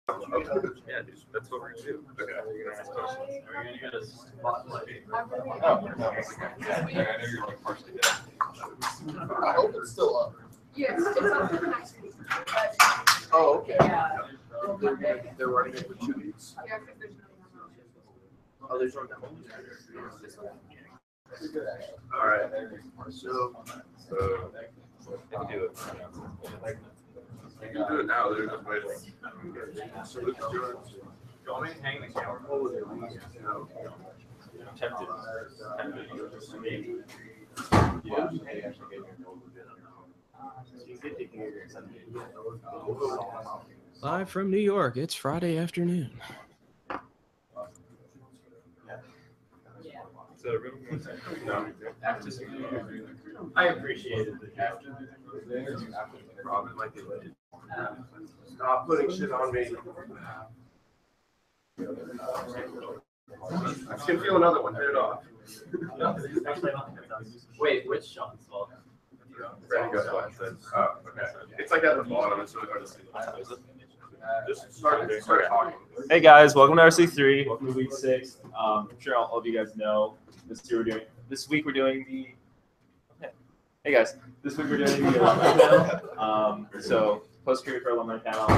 Yeah, dude, that's what we're gonna do. Okay. Are we gonna get a spotlight? Oh, no. I know you're like partially dead. I hope it's still up. Yes, it's up for next week. Oh, okay. Yeah. They're running it for 2 weeks. Yeah, because there's no. Oh, they're showing that one. All right. So I can do it. You can do it now. There's just wait. So look at yours. You want me to hang the camera? Tempted. Live from New York, it's Friday afternoon. So no. I appreciate it. Robin might be late. Stop putting shit on me. I can feel another one. Hit it off. Wait, which Sean's fault? Ready, go ahead. Oh, okay. It's like at the bottom. It's really hard to see. Just start talking. Hey guys, welcome to RC3. Welcome to week 6. I'm sure all of you guys know this week we're doing the. Hey guys, this week we're doing the alumni panel. So post-period for alumni panel.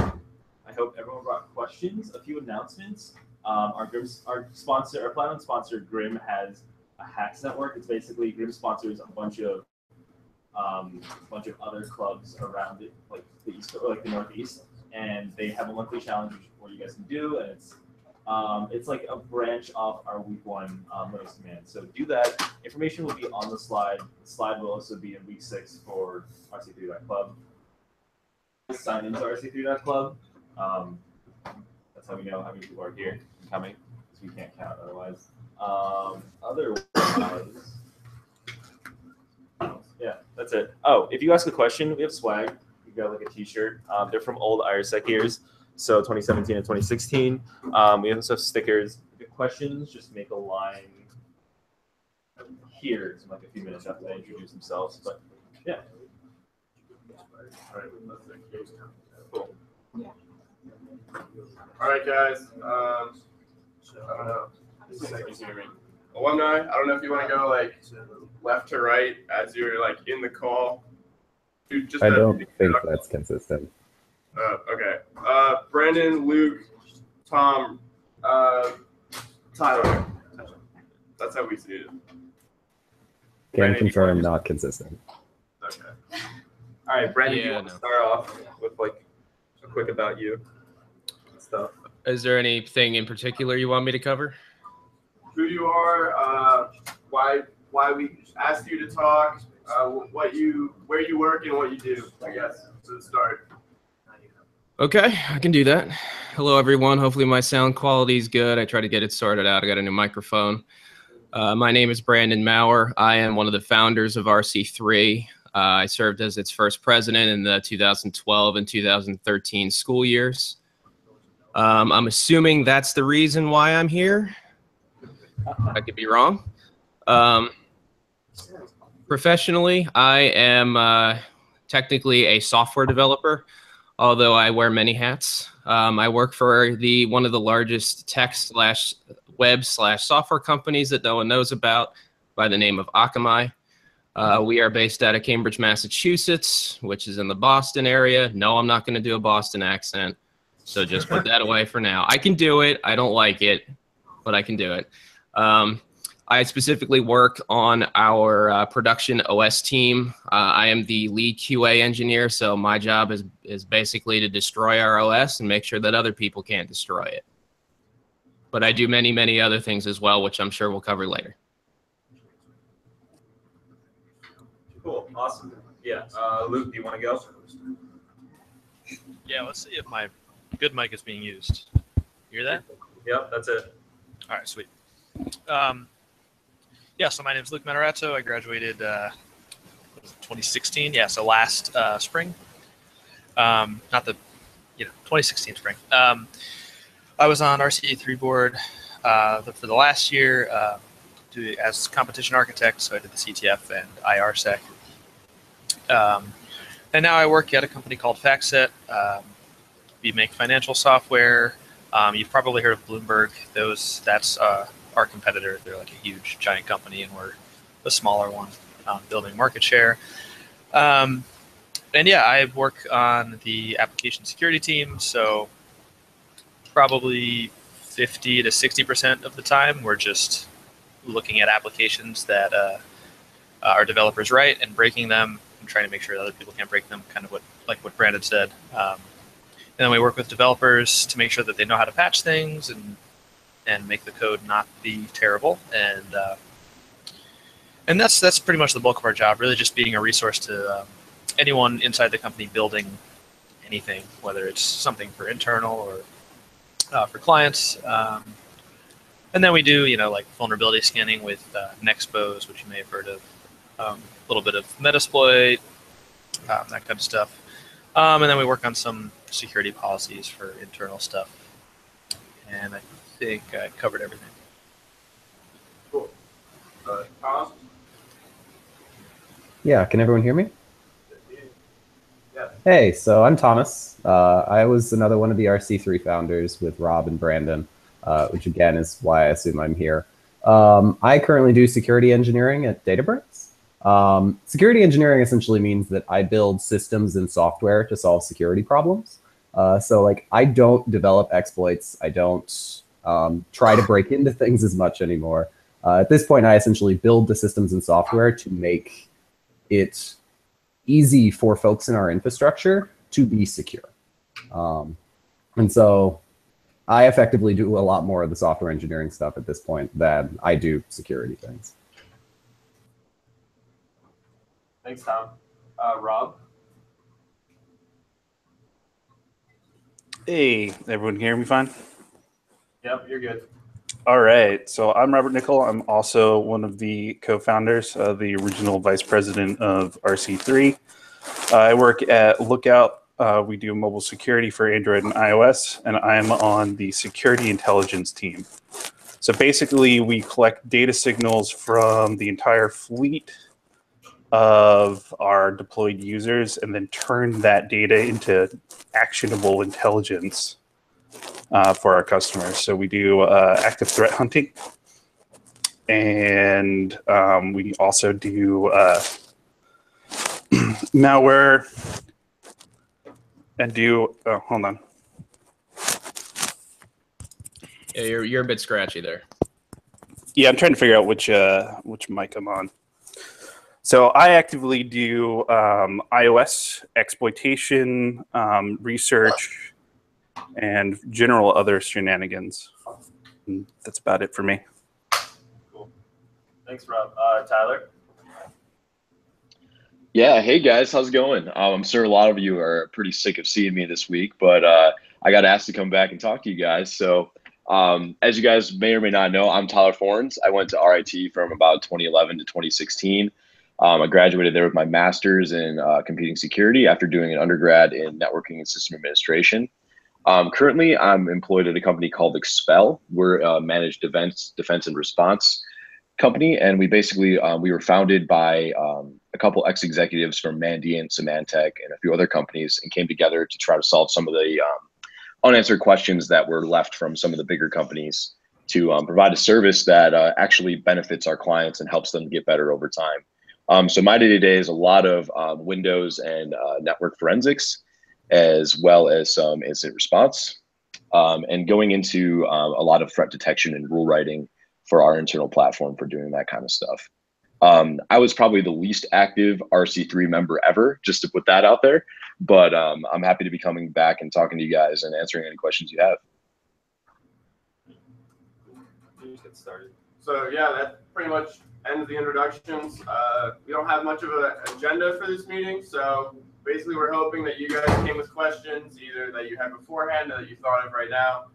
I hope everyone brought questions. A few announcements. Our platinum sponsor Grim has a hacks network. It's basically Grim sponsors a bunch of other clubs around it, like the east or like the northeast, and they have a monthly challenge where you guys can do, and it's like a branch off our week 1 Linux command. So do that. Information will be on the slide. The slide will also be in week 6 for RC3.club. Sign into RC3.club. That's how we know how many people are here and coming, because we can't count otherwise. Otherwise, yeah, that's it. Oh, if you ask a question, we have swag. We got like a T-shirt. They're from old IRSEC years, so 2017 and 2016. We also have stickers. If you have questions, just make a line here in like a few minutes after they introduce themselves. But yeah. Cool. All right, guys. I don't know. Alumni, I don't know if you want to go like left to right as you're like in the call. Dude, just I don't think that's consistent. Okay. Brandon, Luke, Tom, Tyler. That's how we see it. Can confirm not consistent. Okay. All right, Brandon, Yeah, you want no. to start off with like a quick about you and stuff? Is there anything in particular you want me to cover? Who you are, why we asked you to talk, where you work and what you do, I guess, to start. Okay, I can do that. Hello, everyone. Hopefully my sound quality is good. I tried to get it sorted out. I got a new microphone. My name is Brandon Maurer. I am one of the founders of RC3. I served as its first president in the 2012 and 2013 school years. I'm assuming that's the reason why I'm here. I could be wrong. Professionally, I am technically a software developer, although I wear many hats. I work for one of the largest tech/web/software companies that no one knows about by the name of Akamai. We are based out of Cambridge, Massachusetts, which is in the Boston area. No, I'm not going to do a Boston accent, so just put that away for now. I can do it. I don't like it, but I can do it. I specifically work on our production OS team. I am the lead QA engineer, so my job is basically to destroy our OS and make sure that other people can't destroy it. But I do many, many other things as well, which I'm sure we'll cover later. Cool, awesome. Yeah, Luke, do you want to go? Yeah, let's see if my good mic is being used. You hear that? Yep, that's it. All right, sweet. Yeah, so my name is Luke Minaret. I graduated 2016. Yeah, so last spring. Not the, 2016 spring. I was on RC3 board for the last year as competition architect. So I did the CTF and IRSEC. And now I work at a company called FactSet. We make financial software. You've probably heard of Bloomberg. That's our competitor. They're like a huge, giant company, and we're the smaller one, building market share. And yeah, I work on the application security team. So probably 50 to 60% of the time, we're just looking at applications that our developers write and breaking them and trying to make sure that other people can't break them, kind of what Brandon said. And then we work with developers to make sure that they know how to patch things and make the code not be terrible. And that's pretty much the bulk of our job, really just being a resource to anyone inside the company building anything, whether it's something for internal or for clients. And then we do, like vulnerability scanning with Nexpose, which you may have heard of, a little bit of Metasploit, that kind of stuff. And then we work on some security policies for internal stuff. And I think I covered everything. Cool. Tom? Yeah, can everyone hear me? Yeah. Hey, so I'm Thomas. I was another one of the RC3 founders with Rob and Brandon, which again is why I assume I'm here. I currently do security engineering at Databricks. Security engineering essentially means that I build systems and software to solve security problems. So like I don't develop exploits. I don't try to break into things as much anymore. At this point, I essentially build the systems and software to make it easy for folks in our infrastructure to be secure. And so I effectively do a lot more of the software engineering stuff at this point than I do security things. Thanks, Tom. Rob? Hey, everyone can hear me fine? Yep, you're good. All right, so I'm Robert Nickel. I'm also one of the co-founders, the original vice president of RC3. I work at Lookout. We do mobile security for Android and iOS, and I'm on the security intelligence team. So basically, we collect data signals from the entire fleet of our deployed users and then turn that data into actionable intelligence for our customers. So we do active threat hunting, and we also do malware and do, hold on. Yeah, you're a bit scratchy there. Yeah, I'm trying to figure out which mic I'm on. So I actively do iOS exploitation, research, and general other shenanigans. And that's about it for me. Cool. Thanks, Rob. Tyler? Yeah, hey guys, how's it going? I'm sure a lot of you are pretty sick of seeing me this week, but I got asked to come back and talk to you guys. So as you guys may or may not know, I'm Tyler Forns. I went to RIT from about 2011 to 2016. I graduated there with my master's in computing security after doing an undergrad in networking and system administration. Currently, I'm employed at a company called Expel. We're a managed defense and response company, and we basically we were founded by a couple ex-executives from Mandiant, Symantec, and a few other companies, and came together to try to solve some of the unanswered questions that were left from some of the bigger companies to provide a service that actually benefits our clients and helps them get better over time. So my day-to-day is a lot of Windows and network forensics, as well as some incident response, and going into a lot of threat detection and rule writing for our internal platform for doing that kind of stuff. I was probably the least active RC3 member ever, just to put that out there, but I'm happy to be coming back and talking to you guys and answering any questions you have. Let's get started. So yeah, that pretty much ends the introductions. We don't have much of an agenda for this meeting, so basically we're hoping that you guys came with questions, either that you had beforehand or that you thought of right now.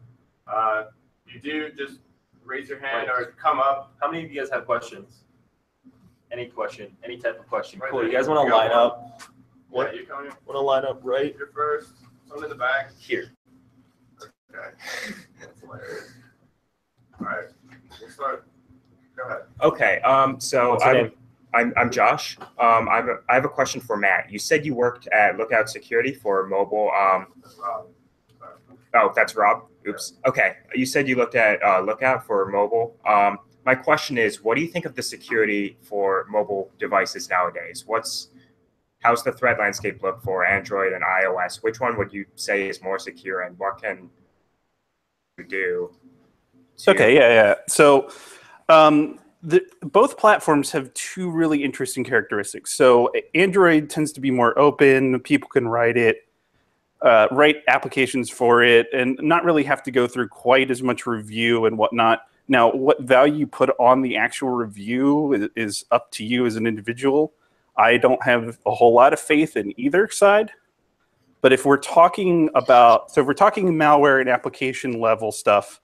If you do, just raise your hand or come up. How many of you guys have questions? Any question, any type of question? Right Cool. there. You guys want to line up? Yeah, you coming? Want to line up right You're first. Someone in the back. here? Okay. That's hilarious. All right, we'll start. Go ahead. Okay. So What's your name? I'm Josh. I have a question for Matt. You said you worked at Lookout Security for mobile. That's Rob. Oh, that's Rob. Oops. Okay. You said you looked at Lookout for mobile. My question is, what do you think of the security for mobile devices nowadays? How's the threat landscape look for Android and iOS? Which one would you say is more secure, and what can you do? Okay, yeah. So both platforms have two really interesting characteristics. So Android tends to be more open. People can write applications for it and not really have to go through quite as much review and whatnot. Now, what value you put on the actual review is up to you as an individual. I don't have a whole lot of faith in either side. But if we're talking malware and application level stuff,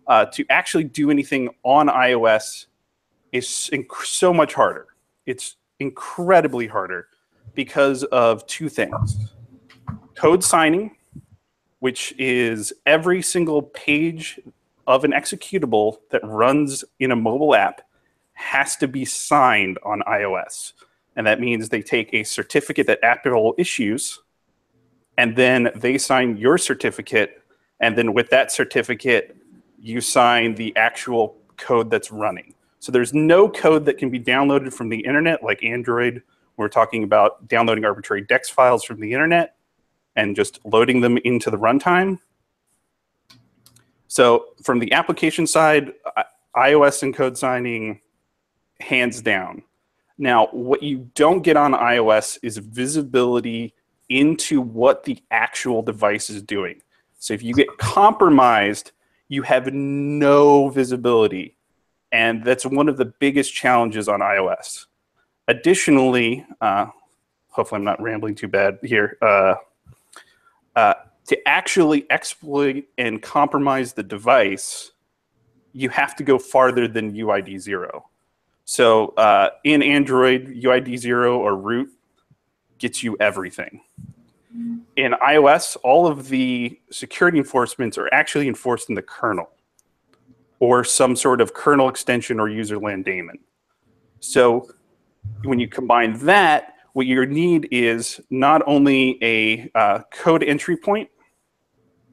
to actually do anything on iOS is so much harder. It's incredibly harder because of two things. Code signing, which is every single page of an executable that runs in a mobile app has to be signed on iOS. And that means they take a certificate that Apple issues, and then they sign your certificate, and then with that certificate, you sign the actual code that's running. So there's no code that can be downloaded from the internet like Android. We're talking about downloading arbitrary DEX files from the internet and just loading them into the runtime. So from the application side, iOS and code signing, hands down. Now, what you don't get on iOS is visibility into what the actual device is doing. So if you get compromised, you have no visibility. And that's one of the biggest challenges on iOS. Additionally, hopefully I'm not rambling too bad here, to actually exploit and compromise the device, you have to go farther than UID 0. So in Android, UID 0 or root gets you everything. In iOS, all of the security enforcements are actually enforced in the kernel or some sort of kernel extension or userland daemon. So when you combine that, what you need is not only a code entry point,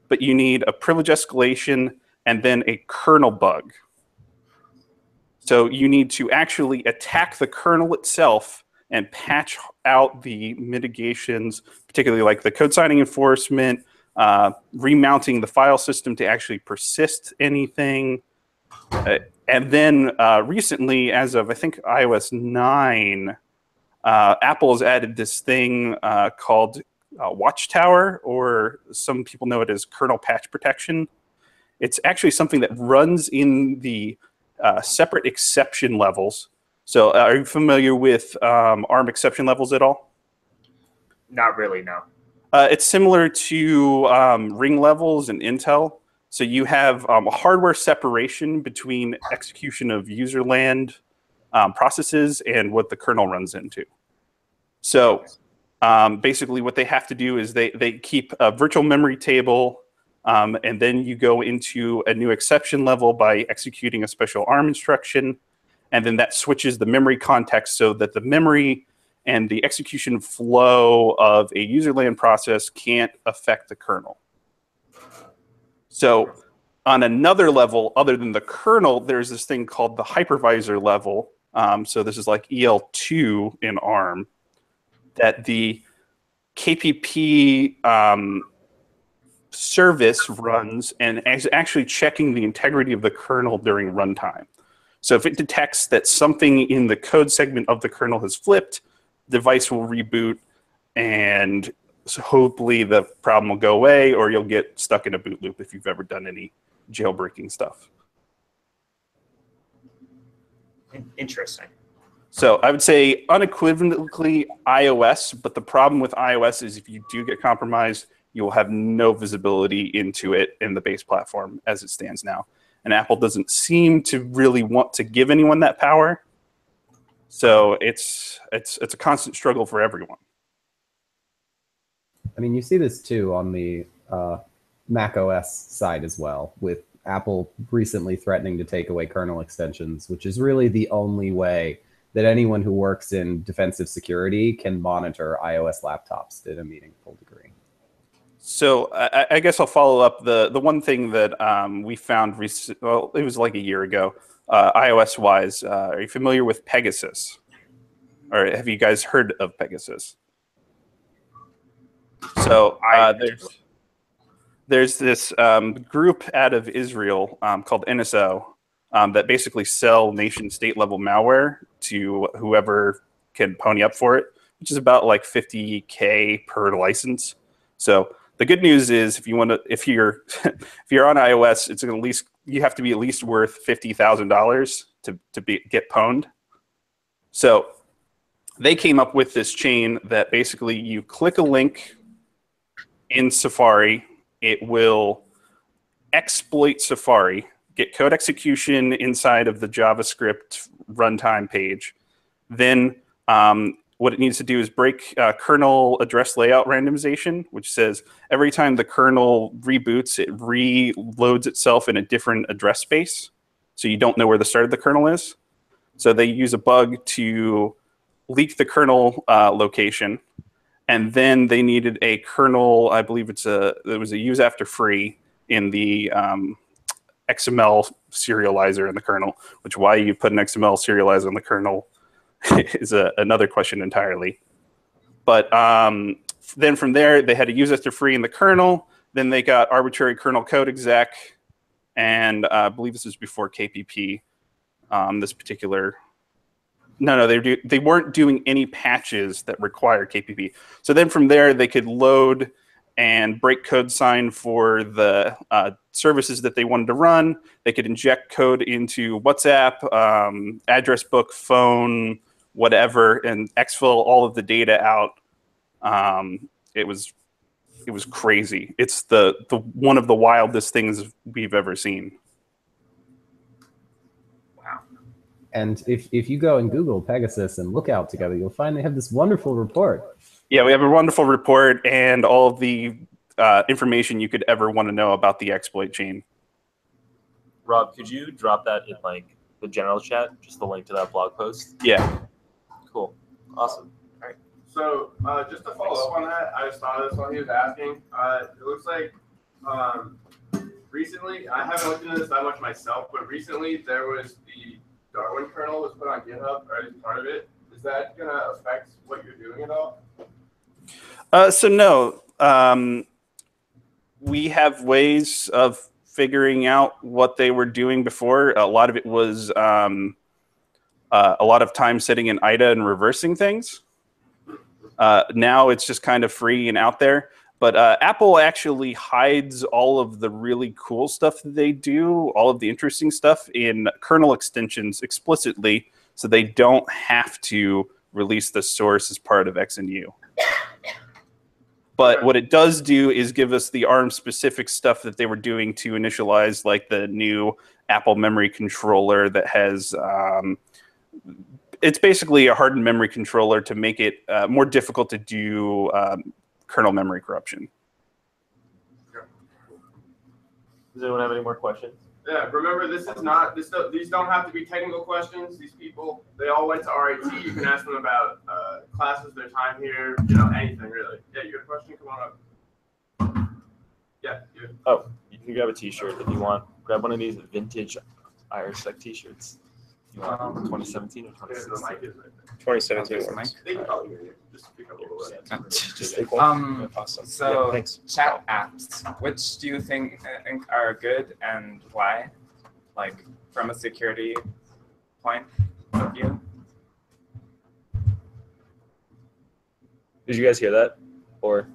but you need a privilege escalation and then a kernel bug. So you need to actually attack the kernel itself and patch out the mitigations, particularly like the code signing enforcement, remounting the file system to actually persist anything. And then recently, as of I think iOS 9, Apple has added this thing called Watchtower, or some people know it as kernel patch protection. It's actually something that runs in the separate exception levels. So are you familiar with ARM exception levels at all? Not really, no. It's similar to ring levels in Intel. So you have a hardware separation between execution of userland processes and what the kernel runs into. So basically what they have to do is they keep a virtual memory table, and then you go into a new exception level by executing a special ARM instruction. And then that switches the memory context so that the memory and the execution flow of a userland process can't affect the kernel. So on another level, other than the kernel, there's this thing called the hypervisor level. So this is like EL2 in ARM, that the KPP service runs and is actually checking the integrity of the kernel during runtime. So if it detects that something in the code segment of the kernel has flipped, the device will reboot, and so hopefully the problem will go away, or you'll get stuck in a boot loop if you've ever done any jailbreaking stuff. Interesting. So I would say unequivocally iOS, but the problem with iOS is if you do get compromised, you will have no visibility into it in the base platform as it stands now. And Apple doesn't seem to really want to give anyone that power. So it's a constant struggle for everyone. I mean, you see this too on the Mac OS side as well, with Apple recently threatening to take away kernel extensions, which is really the only way that anyone who works in defensive security can monitor iOS laptops to a meaningful degree. So I guess I'll follow up. The one thing that we found, well, it was like a year ago, iOS-wise. Are you familiar with Pegasus? Or have you guys heard of Pegasus? So there's this group out of Israel called NSO that basically sell nation-state level malware to whoever can pony up for it, which is about like $50K per license. So the good news is, if you're on iOS, it's at least, you have to be at least worth $50,000 to get pwned. So they came up with this chain that basically you click a link in Safari, it will exploit Safari, get code execution inside of the JavaScript runtime page. Then what it needs to do is break kernel address layout randomization, which says every time the kernel reboots, it reloads itself in a different address space, so you don't know where the start of the kernel is. So they use a bug to leak the kernel location, and then they needed a kernel, I believe it was a use after free in the XML serializer in the kernel, which why you put an XML serializer in the kernel is another question entirely. But then from there, they had to use after free in the kernel. Then they got arbitrary kernel code exec, and I believe this was before KPP. This particular, no, they weren't doing any patches that require KPP. So then from there, they could load and break code sign for the services that they wanted to run. They could inject code into WhatsApp, address book, phone, whatever, and exfil all of the data out. It was crazy. It's the one of the wildest things we've ever seen. Wow. And if you go and Google Pegasus and Lookout together, you'll find they have this wonderful report. Yeah, we have a wonderful report and all of the information you could ever want to know about the exploit chain. Rob, could you drop that in like the general chat, just the link to that blog post? Yeah. Cool. Awesome. All right. So just to follow up on that, I just thought of this while he was asking. It looks like recently, I haven't looked into this that much myself, but recently there was the Darwin kernel was put on GitHub, or at least part of it. Is that going to affect what you're doing at all? So no, we have ways of figuring out what they were doing before. A lot of it was a lot of time sitting in IDA and reversing things. Now it's just kind of free and out there. But Apple actually hides all of the really cool stuff that they do, all of the interesting stuff in kernel extensions explicitly, so they don't have to release the source as part of X and U. But what it does do is give us the ARM-specific stuff that they were doing to initialize, like the new Apple memory controller that has, it's basically a hardened memory controller to make it more difficult to do kernel memory corruption. Does anyone have any more questions? Yeah, remember this is not, these don't have to be technical questions. These people, they all went to RIT. You can ask them about classes, their time here, anything really. Yeah, you got a question? Come on up. Yeah, you. Oh, you can grab a t-shirt if you want. Grab one of these vintage Irish Tech t-shirts. You want 2017 or 2016? 2017. They can probably hear you. Just speak up a little bit. Just take one. Awesome. So Yeah, thanks. chat apps, which do you think are good and why? Like from a security point of view? Did you guys hear that? Or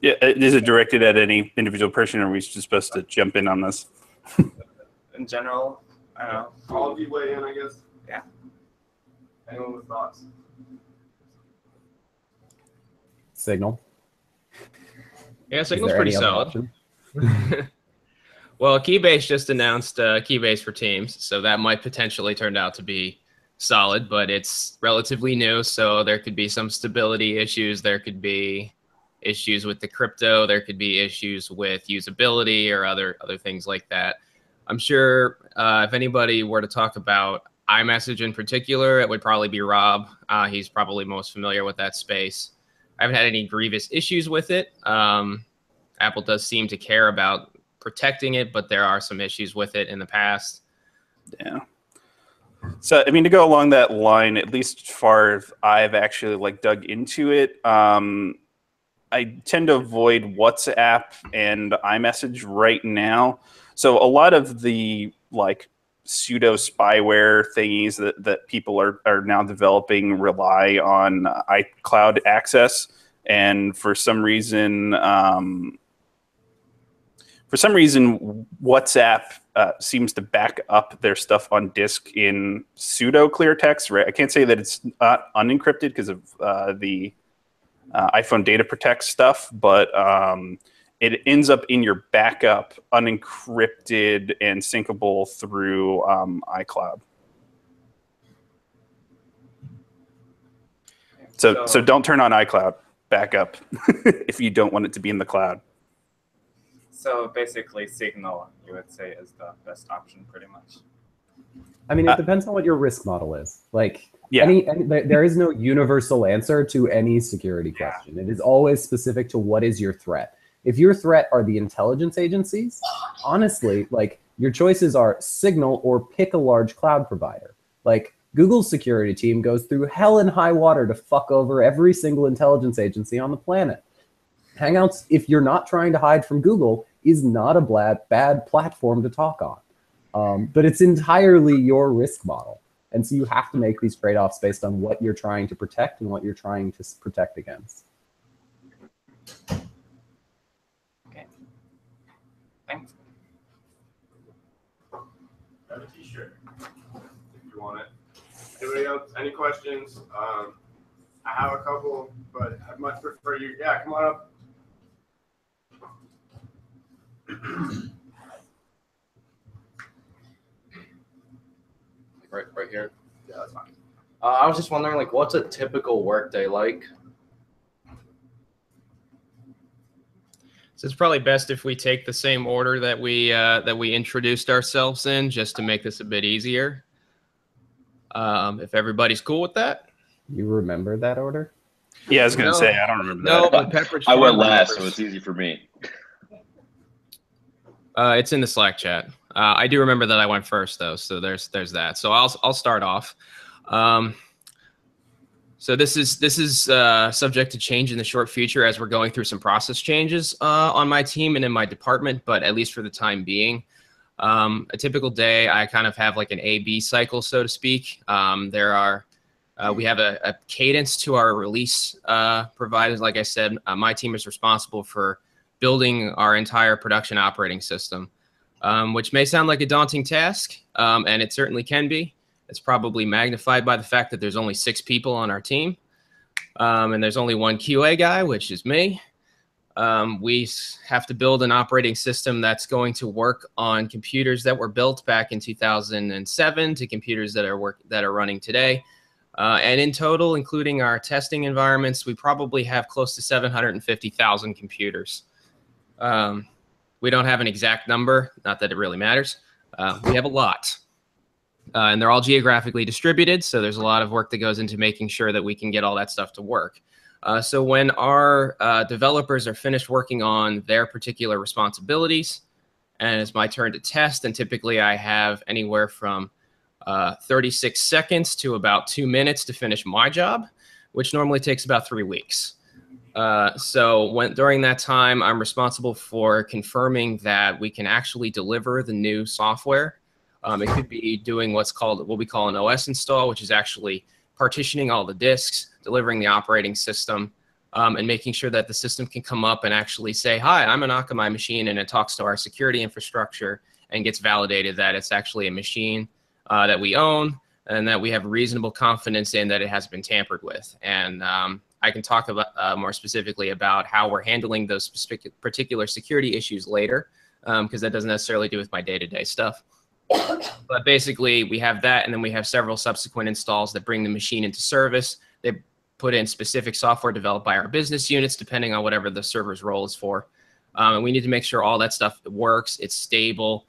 Yeah, is it directed at any individual person, or are we just supposed to jump in on this? In general, I don't know. All of you weigh in, I guess. Yeah. Anyone with thoughts? Signal. Yeah, Is Signal's there pretty any other solid. option? Well, Keybase just announced Keybase for Teams, so that might potentially turn out to be solid, but it's relatively new, so there could be some stability issues. There could be issues with the crypto. There could be issues with usability or other things like that. I'm sure if anybody were to talk about iMessage in particular, it would probably be Rob. He's probably most familiar with that space. I haven't had any grievous issues with it. Apple does seem to care about protecting it, but there are some issues with it in the past. Yeah. So, I mean, to go along that line, at least as far as I've actually like dug into it, I tend to avoid WhatsApp and iMessage right now. So a lot of the like pseudo spyware thingies that people are now developing rely on iCloud access. And for some reason, WhatsApp seems to back up their stuff on disk in pseudo clear text. Right? I can't say that it's not unencrypted because of the iPhone data protect stuff, but it ends up in your backup unencrypted and syncable through iCloud. So don't turn on iCloud backup if you don't want it to be in the cloud. So basically, Signal, you would say, is the best option, pretty much. I mean, it depends on what your risk model is. Like, yeah. There is no universal answer to any security question. It is always specific to what is your threat. If your threat are the intelligence agencies, honestly, like, your choices are Signal or pick a large cloud provider. Like, Google's security team goes through hell and high water to fuck over every single intelligence agency on the planet. Hangouts, if you're not trying to hide from Google, is not a bad platform to talk on. But it's entirely your risk model. And so you have to make these trade-offs based on what you're trying to protect and what you're trying to protect against. Okay. Thanks. I have a t-shirt if you want it. Anybody else? Any questions? I have a couple, but I much prefer you. Yeah, come on up. Right here. Yeah, that's fine. I was just wondering, like, what's a typical workday like? So it's probably best if we take the same order that we introduced ourselves in, just to make this a bit easier. If everybody's cool with that. You remember that order? Yeah, I was going to say, I don't remember that. No, but Pepperidge I went Farm last, so remembers. it's easy for me. It's in the Slack chat. I do remember that I went first, though, so there's that. So I'll start off. So this is subject to change in the short future as we're going through some process changes on my team and in my department, but at least for the time being. A typical day, I kind of have like an A/B cycle, so to speak. We have a cadence to our release provided. Like I said, my team is responsible for building our entire production operating system, which may sound like a daunting task, and it certainly can be. It's probably magnified by the fact that there's only 6 people on our team, and there's only one QA guy, which is me. We have to build an operating system that's going to work on computers that were built back in 2007 to computers that are running today. And in total, including our testing environments, we probably have close to 750,000 computers. We don't have an exact number, not that it really matters. We have a lot. And they're all geographically distributed, so there's a lot of work that goes into making sure that we can get all that stuff to work. So when our developers are finished working on their particular responsibilities, and it's my turn to test, and typically I have anywhere from 36 seconds to about 2 minutes to finish my job, which normally takes about 3 weeks. So during that time, I'm responsible for confirming that we can actually deliver the new software. It could be doing what we call an OS install, which is actually partitioning all the disks, delivering the operating system, and making sure that the system can come up and actually say, hi, I'm an Akamai machine, and it talks to our security infrastructure and gets validated that it's actually a machine that we own and that we have reasonable confidence in that it has been tampered with. And I can talk about more specifically about how we're handling those particular security issues later, because that doesn't necessarily do with my day-to-day stuff. But basically, we have that, and then we have several subsequent installs that bring the machine into service. They put in specific software developed by our business units, depending on whatever the server's role is for. And we need to make sure all that stuff works, it's stable.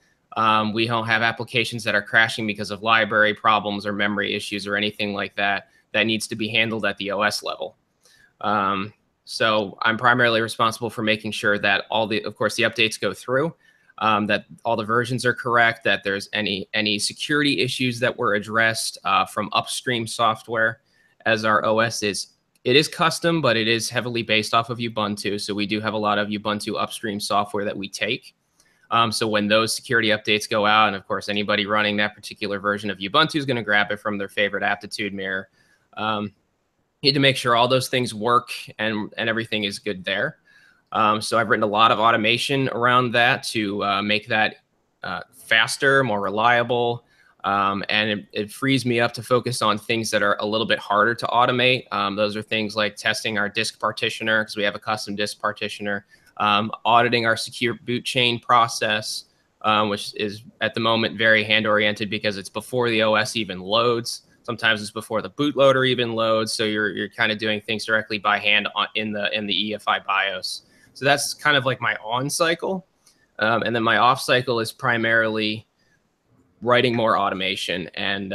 We don't have applications that are crashing because of library problems or memory issues or anything like that that needs to be handled at the OS level. So I'm primarily responsible for making sure that of course, the updates go through, that all the versions are correct, that there's any security issues that were addressed from upstream software, as our OS it is custom, but it is heavily based off of Ubuntu. So we do have a lot of Ubuntu upstream software that we take. So when those security updates go out, and of course, anybody running that particular version of Ubuntu is going to grab it from their favorite aptitude mirror. You need to make sure all those things work and everything is good there. So I've written a lot of automation around that to make that faster, more reliable, and it frees me up to focus on things that are a little bit harder to automate. Those are things like testing our disk partitioner, because we have a custom disk partitioner, auditing our secure boot chain process, which is at the moment very hand-oriented because it's before the OS even loads. Sometimes it's before the bootloader even loads, so you're kind of doing things directly by hand in the EFI BIOS. So that's kind of like my on cycle, and then my off cycle is primarily writing more automation and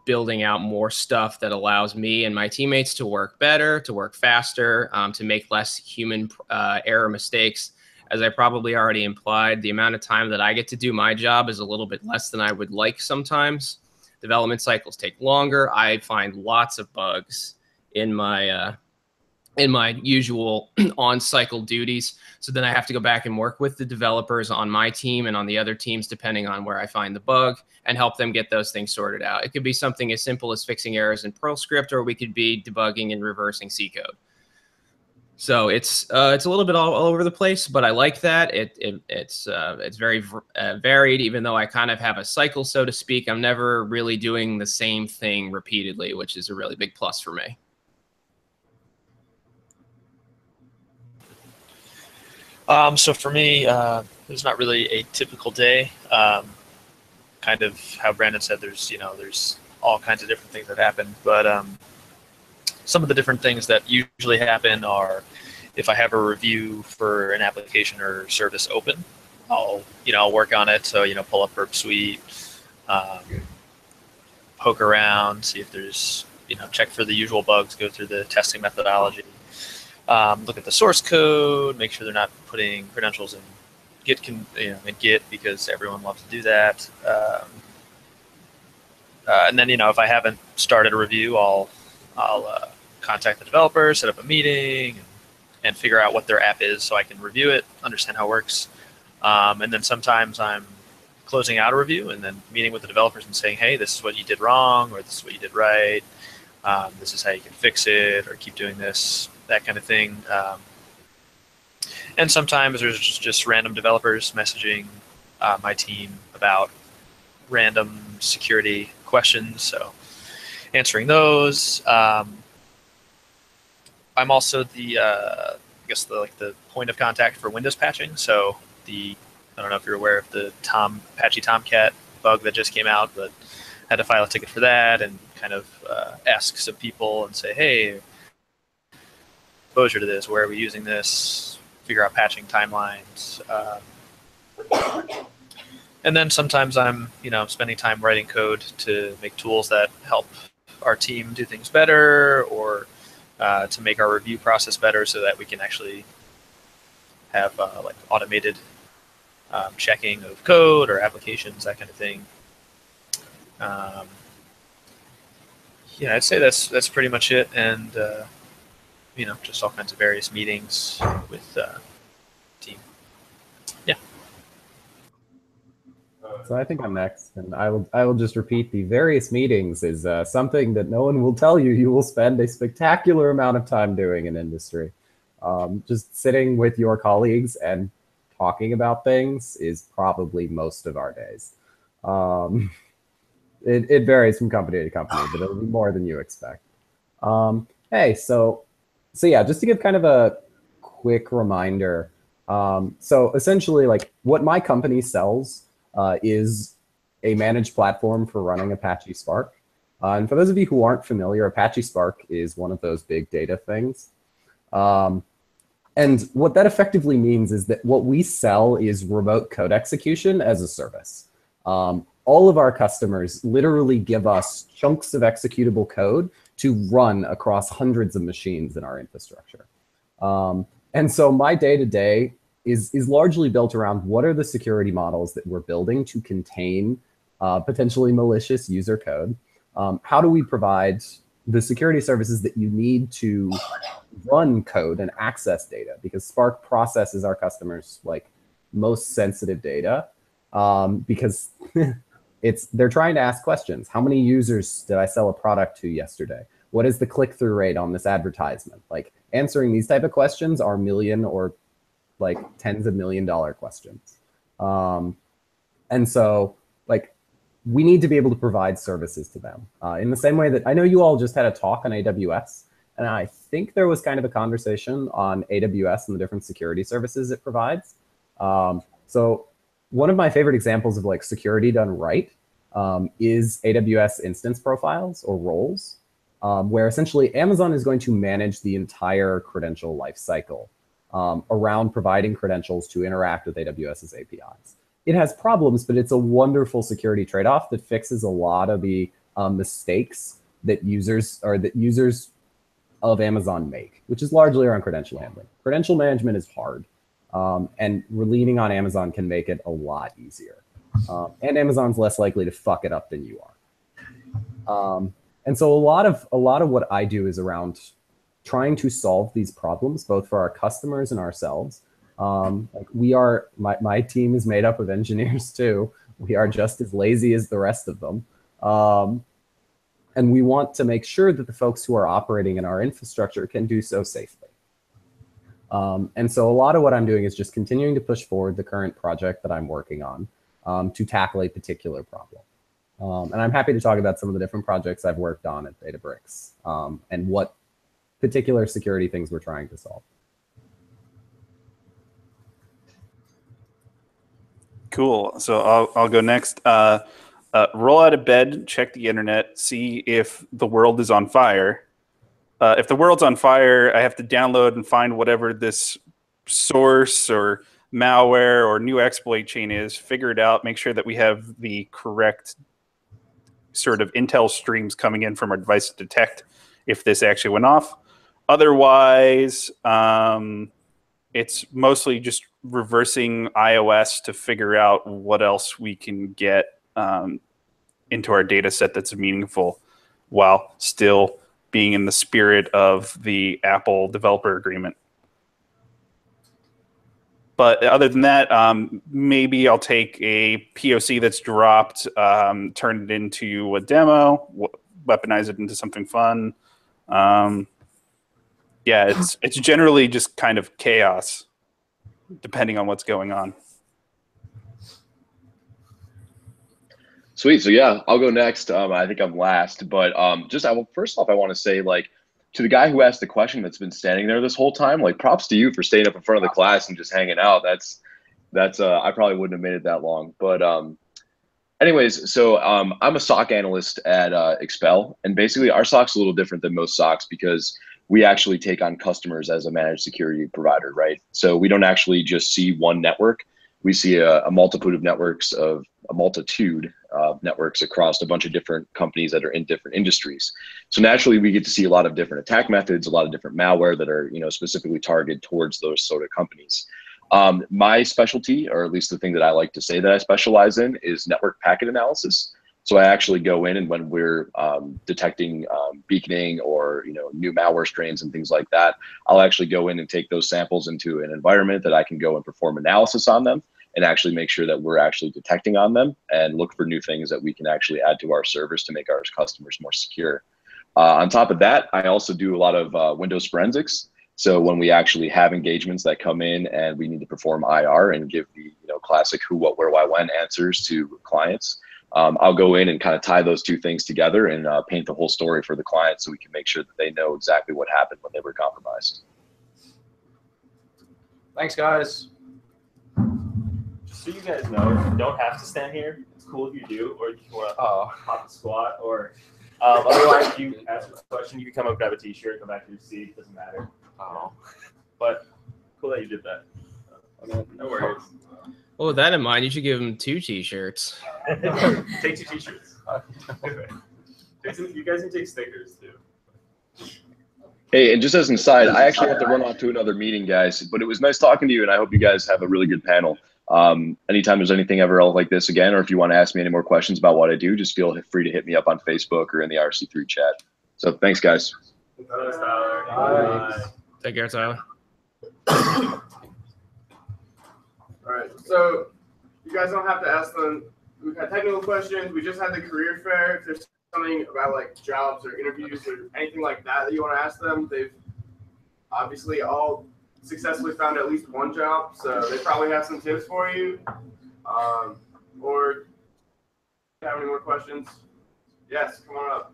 building out more stuff that allows me and my teammates to work better, to work faster, to make less human error mistakes. As I probably already implied, the amount of time that I get to do my job is a little bit less than I would like sometimes. Development cycles take longer. I find lots of bugs in my usual on-cycle duties. So then I have to go back and work with the developers on my team and on the other teams, depending on where I find the bug, and help them get those things sorted out. It could be something as simple as fixing errors in Perl script, or we could be debugging and reversing C code. So it's a little bit all over the place, but I like that. It's very varied, even though I kind of have a cycle, so to speak. I'm never really doing the same thing repeatedly, which is a really big plus for me. So for me, there's not really a typical day. Kind of how Brandon said, there's all kinds of different things that happen, but some of the different things that usually happen are if I have a review for an application or service open, I'll work on it. So pull up Burp Suite, poke around, see if there's check for the usual bugs, go through the testing methodology. Look at the source code, make sure they're not putting credentials in Git because everyone loves to do that. And then if I haven't started a review, I'll contact the developer, set up a meeting, and figure out what their app is so I can review it, understand how it works. And then sometimes I'm closing out a review and then meeting with the developers and saying, hey, this is what you did wrong, or this is what you did right. This is how you can fix it, or keep doing this, that kind of thing. And sometimes there's just random developers messaging my team about random security questions, so answering those. I'm also the point of contact for Windows patching. So I don't know if you're aware of the Apache Tomcat bug that just came out, but I had to file a ticket for that and kind of ask some people and say, hey, exposure to this, where are we using this, figure out patching timelines. And then sometimes I'm, spending time writing code to make tools that help our team do things better, or to make our review process better so that we can actually have automated checking of code or applications, that kind of thing. I'd say that's pretty much it, and just all kinds of various meetings with team. Yeah. So I think I'm next, and I will just repeat, the various meetings is something that no one will tell you. You will spend a spectacular amount of time doing in industry. Just sitting with your colleagues and talking about things is probably most of our days. It varies from company to company, but it'll be more than you expect. Hey, so yeah, just to give kind of a quick reminder. So essentially, what my company sells is a managed platform for running Apache Spark. And for those of you who aren't familiar, Apache Spark is one of those big data things. And what that effectively means is that what we sell is remote code execution as a service. All of our customers literally give us chunks of executable code to run across hundreds of machines in our infrastructure. And so my day-to-day is largely built around what are the security models that we're building to contain potentially malicious user code. How do we provide the security services that you need to run code and access data? Because Spark processes our customers' like most sensitive data because they're trying to ask questions. How many users did I sell a product to yesterday? What is the click-through rate on this advertisement? Like answering these type of questions are million or like tens of $1 million questions. And so like we need to be able to provide services to them in the same way that I know you all just had a talk on AWS. And I think there was kind of a conversation on AWS and the different security services it provides. So one of my favorite examples of like security done right is AWS instance profiles or roles, where essentially Amazon is going to manage the entire credential lifecycle around providing credentials to interact with AWS's APIs. It has problems, but it's a wonderful security trade-off that fixes a lot of the mistakes that users of Amazon make, which is largely around credential handling. Credential management is hard, and leaning on Amazon can make it a lot easier. And Amazon's less likely to fuck it up than you are. And so a lot of what I do is around trying to solve these problems, both for our customers and ourselves. Like my team is made up of engineers too. We are just as lazy as the rest of them. And we want to make sure that the folks who are operating in our infrastructure can do so safely. And so a lot of what I'm doing is just continuing to push forward the current project that I'm working on to tackle a particular problem. And I'm happy to talk about some of the different projects I've worked on at Databricks and what particular security things we're trying to solve. Cool. So I'll go next. Roll out of bed, check the internet, see if the world is on fire. If the world's on fire, I have to download and find whatever this source or malware or new exploit chain is, figure it out, make sure that we have the correct sort of intel streams coming in from our device to detect if this actually went off. Otherwise, it's mostly just reversing iOS to figure out what else we can get into our data set that's meaningful while still being in the spirit of the Apple developer agreement. But other than that, maybe I'll take a POC that's dropped, turn it into a demo, weaponize it into something fun. Yeah, it's generally just kind of chaos, depending on what's going on. Sweet. So yeah, I'll go next. I think I'm last, but first off, I want to say, like, to the guy who asked the question that's been standing there this whole time, like, props to you for staying up in front of the class and just hanging out. That's I probably wouldn't have made it that long. But anyways, so I'm a SOC analyst at Expel, and basically our SOC's a little different than most SOCs because we actually take on customers as a managed security provider, right? So we don't actually just see one network. We see a multitude of networks across a bunch of different companies that are in different industries. So naturally, we get to see a lot of different attack methods, a lot of different malware that are, specifically targeted towards those sort of companies. My specialty, or at least the thing that I like to say that I specialize in, is network packet analysis. So I actually go in, and when we're detecting beaconing or new malware strains and things like that, I'll actually go in and take those samples into an environment that I can go and perform analysis on them and actually make sure that we're actually detecting on them and look for new things that we can actually add to our servers to make our customers more secure. On top of that, I also do a lot of Windows forensics. So when we actually have engagements that come in and we need to perform IR and give the classic who, what, where, why, when answers to clients, I'll go in and kind of tie those two things together and paint the whole story for the client so we can make sure that they know exactly what happened when they were compromised. Thanks, guys. Just so you guys know, you don't have to stand here. It's cool if you do, or if you want to hop the squat, or otherwise, if you ask a question, you can come up, grab a t-shirt, go back to your seat. Doesn't matter. But cool that you did that. No worries. Well, with that in mind, you should give him 2 t-shirts. Take 2 t-shirts. You guys can take stickers too. Hey, and just as an aside, I actually have to run off to another meeting, guys. But it was nice talking to you, and I hope you guys have a really good panel. Anytime there's anything ever else like this again, or if you want to ask me any more questions about what I do, just feel free to hit me up on Facebook or in the RC3 chat. So thanks, guys. Thanks, Tyler. Bye. Take care, Tyler. All right, so you guys don't have to ask them. We've had technical questions. We just had the career fair. If there's something about like jobs or interviews or anything like that you want to ask them, they've obviously all successfully found at least one job, so they probably have some tips for you. Or if you have any more questions? Yes, come on up.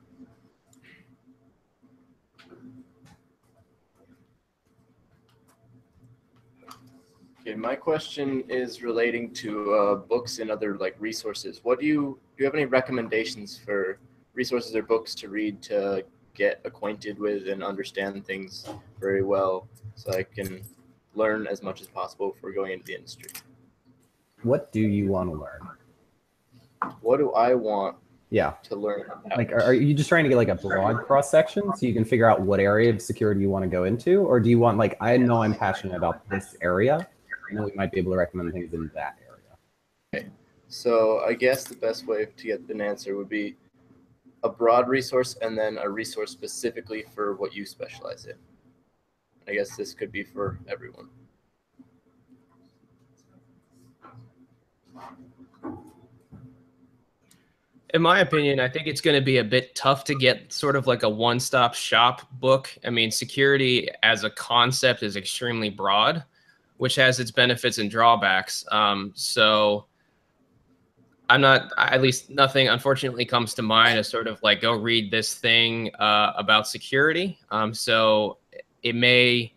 Okay, my question is relating to books and other like resources. Do you have any recommendations for resources or books to read to get acquainted with and understand things very well, so I can learn as much as possible before going into the industry? What do you want to learn? What do I want Yeah. to learn about? Like, are you just trying to get like a broad cross section so you can figure out what area of security you want to go into? Or do you want like, I know I'm passionate about this area, and then we might be able to recommend things in that area? Okay. So I guess the best way to get an answer would be a broad resource and then a resource specifically for what you specialize in. I guess this could be for everyone. In my opinion, I think it's going to be a bit tough to get sort of like a one-stop shop book. I mean, security as a concept is extremely broad, which has its benefits and drawbacks. So I'm not, at least nothing unfortunately comes to mind as sort of like, go read this thing about security. So it may,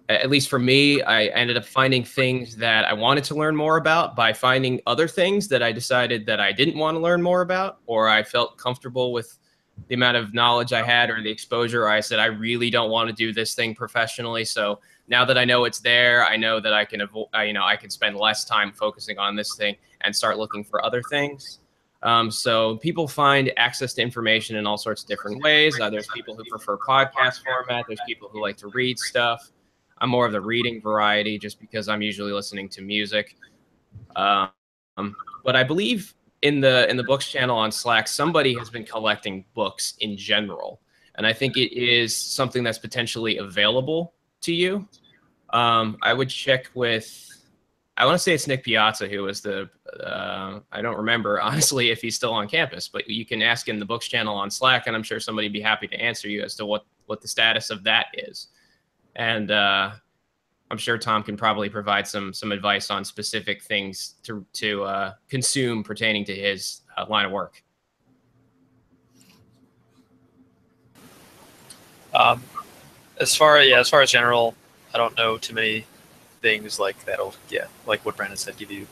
at least for me, I ended up finding things that I wanted to learn more about by finding other things that I decided that I didn't want to learn more about, or I felt comfortable with the amount of knowledge I had or the exposure. I said, I really don't want to do this thing professionally. So now that I know it's there, I know that I can avoid, I can spend less time focusing on this thing and start looking for other things. So people find access to information in all sorts of different ways. There's people who prefer podcast format. There's people who like to read stuff. I'm more of the reading variety just because I'm usually listening to music. But I believe in the books channel on Slack, somebody has been collecting books in general. And I think it is something that's potentially available to you. I would check with, I want to say it's Nick Piazza, who was the, I don't remember honestly if he's still on campus, but you can ask in the books channel on Slack, and I'm sure somebody would be happy to answer you as to what the status of that is. And I'm sure Tom can probably provide some advice on specific things to consume pertaining to his line of work. As far as general, I don't know too many things like that'll, like what Brandon said, give you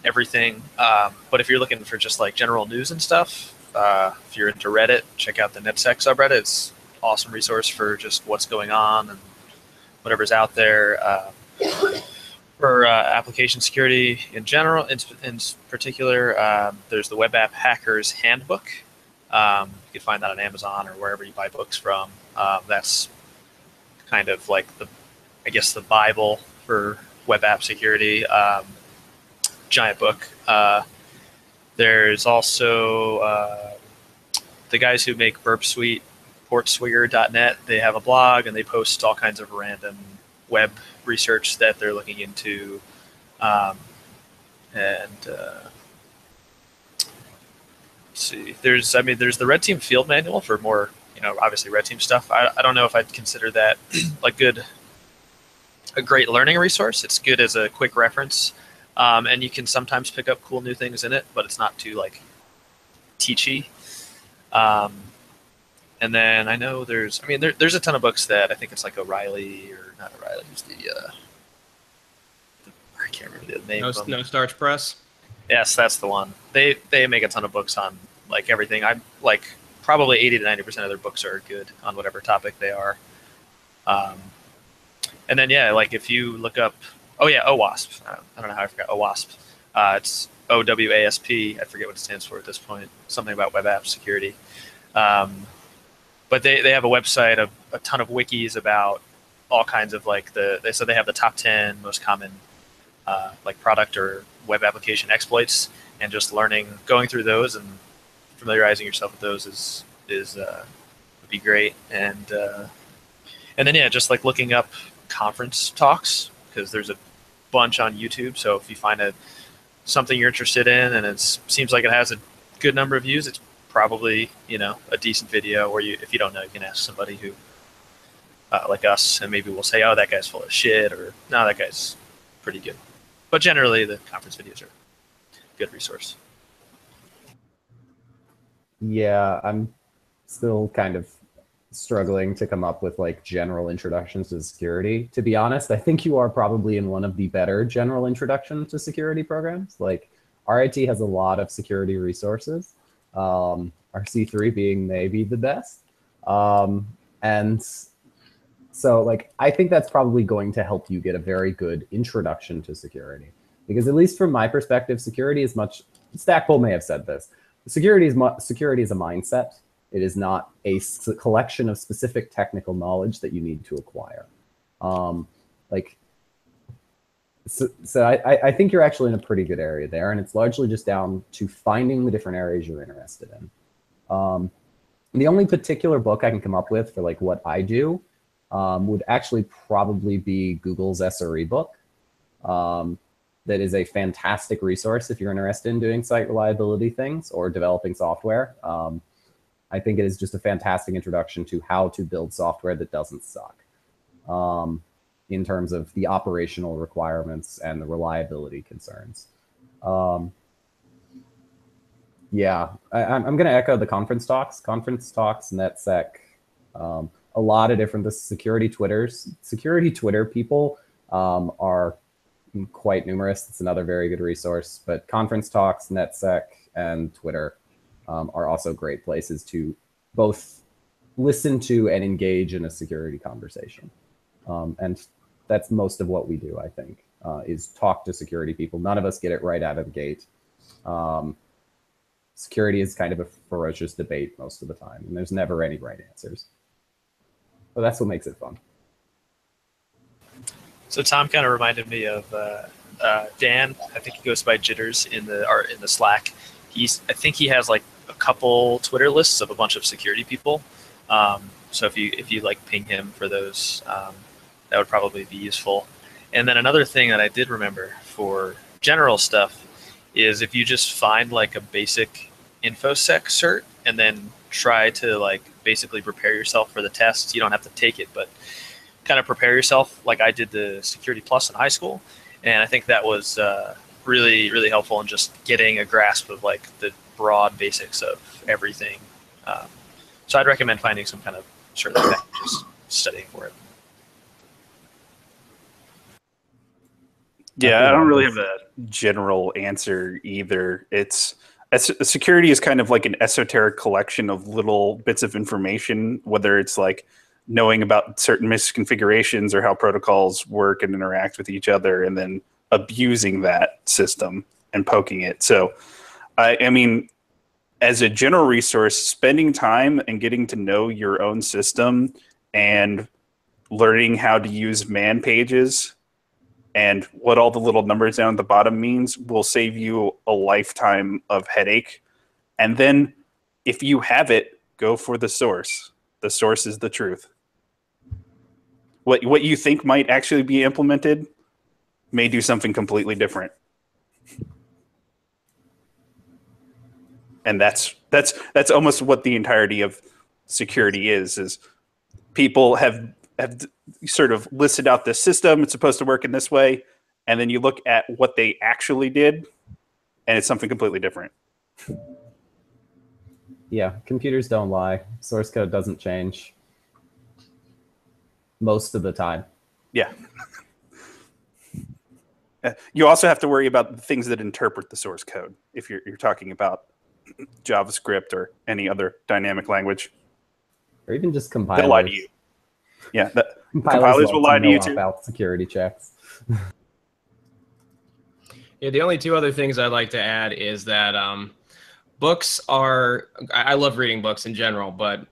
everything. But if you're looking for just like general news and stuff, if you're into Reddit, check out the NetSec subreddit. It's awesome resource for just what's going on and whatever's out there. For application security in general, in particular, there's the Web App Hackers Handbook. You can find that on Amazon or wherever you buy books from. That's kind of like the Bible for web app security. Giant book. There's also the guys who make Burp Suite, portswigger.net. They have a blog and they post all kinds of random web research that they're looking into. Let's see. There's the Red Team Field Manual for more, obviously Red Team stuff. I don't know if I'd consider that a great learning resource. It's good as a quick reference, and you can sometimes pick up cool new things in it, but it's not too teachy. And then I know there's a ton of books that I think it's like O'Reilly, or not O'Reilly, who's I can't remember the name. No Starch Press. Yes, that's the one. They make a ton of books on everything. I'm probably 80 to 90% of their books are good on whatever topic they are. And then if you look up, OWASP. I don't know how I forgot OWASP. It's OWASP. I forget what it stands for at this point. Something about web app security. but they have a website of a ton of wikis about all kinds of like so they have the top 10 most common like product or web application exploits, and just going through those and familiarizing yourself with those would be great. And then yeah, just like looking up conference talks, because there's a bunch on YouTube. So if you find something you're interested in and it seems like it has a good number of views, it's probably a decent video. Or if you don't know, you can ask somebody who like us, and maybe we'll say, oh, that guy's full of shit, or no, that guy's pretty good. But generally, the conference videos are a good resource. Yeah, I'm still kind of struggling to come up with like general introductions to security. To be honest, I think you are probably in one of the better general introduction to security programs. Like RIT has a lot of security resources, RC3 being maybe the best. And so like, I think that's probably going to help you get a very good introduction to security, because at least from my perspective, security is much, Stackpole may have said this, security is a mindset. It is not a collection of specific technical knowledge that you need to acquire. So I think you're actually in a pretty good area there, and it's largely just down to finding the different areas you're interested in. The only particular book I can come up with for like what I do would actually probably be Google's SRE book. That is a fantastic resource if you're interested in doing site reliability things or developing software. I think it is just a fantastic introduction to how to build software that doesn't suck in terms of the operational requirements and the reliability concerns. Yeah, I'm going to echo the conference talks, NetSec, a lot of different security Twitters. Security Twitter people are quite numerous. It's another very good resource, but conference talks, NetSec, and Twitter are also great places to both listen to and engage in a security conversation. And that's most of what we do, I think, is talk to security people. None of us get it right out of the gate. Security is kind of a ferocious debate most of the time, and there's never any right answers. So that's what makes it fun. So Tom kind of reminded me of Dan. I think he goes by Jitters in the Slack. I think he has like a couple Twitter lists of a bunch of security people. So if you like ping him for those, that would probably be useful. And then another thing that I did remember for general stuff is if you just find like a basic InfoSec cert and then try to like basically prepare yourself for the tests. You don't have to take it, but kind of prepare yourself. Like I did the Security Plus in high school, and I think that was really, really helpful in just getting a grasp of like the broad basics of everything. So I'd recommend finding some kind of cert like that, just studying for it. Yeah, I don't really have a general answer either. Security is kind of like an esoteric collection of little bits of information, whether it's like knowing about certain misconfigurations or how protocols work and interact with each other, and then abusing that system and poking it. So, I mean, as a general resource, spending time and getting to know your own system and learning how to use man pages and what all the little numbers down at the bottom means will save you a lifetime of headache. And then if you have it, go for the source. The source is the truth. What you think might actually be implemented may do something completely different. And that's almost what the entirety of security is people have sort of listed out this system, it's supposed to work in this way, and then you look at what they actually did, and it's something completely different. Yeah, computers don't lie. Source code doesn't change most of the time. Yeah. You also have to worry about the things that interpret the source code if you're talking about JavaScript or any other dynamic language. Or even just compilers. They'll lie to you. Yeah, compilers will lie to you too. About security checks. Yeah, the only two other things I'd like to add is that books are, I love reading books in general, but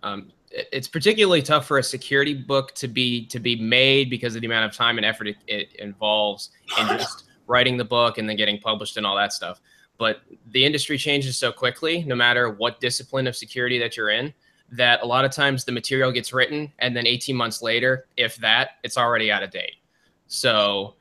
it's particularly tough for a security book to be made because of the amount of time and effort it involves in just writing the book and then getting published and all that stuff. But the industry changes so quickly, no matter what discipline of security that you're in, that a lot of times the material gets written and then 18 months later, if that, it's already out of date. So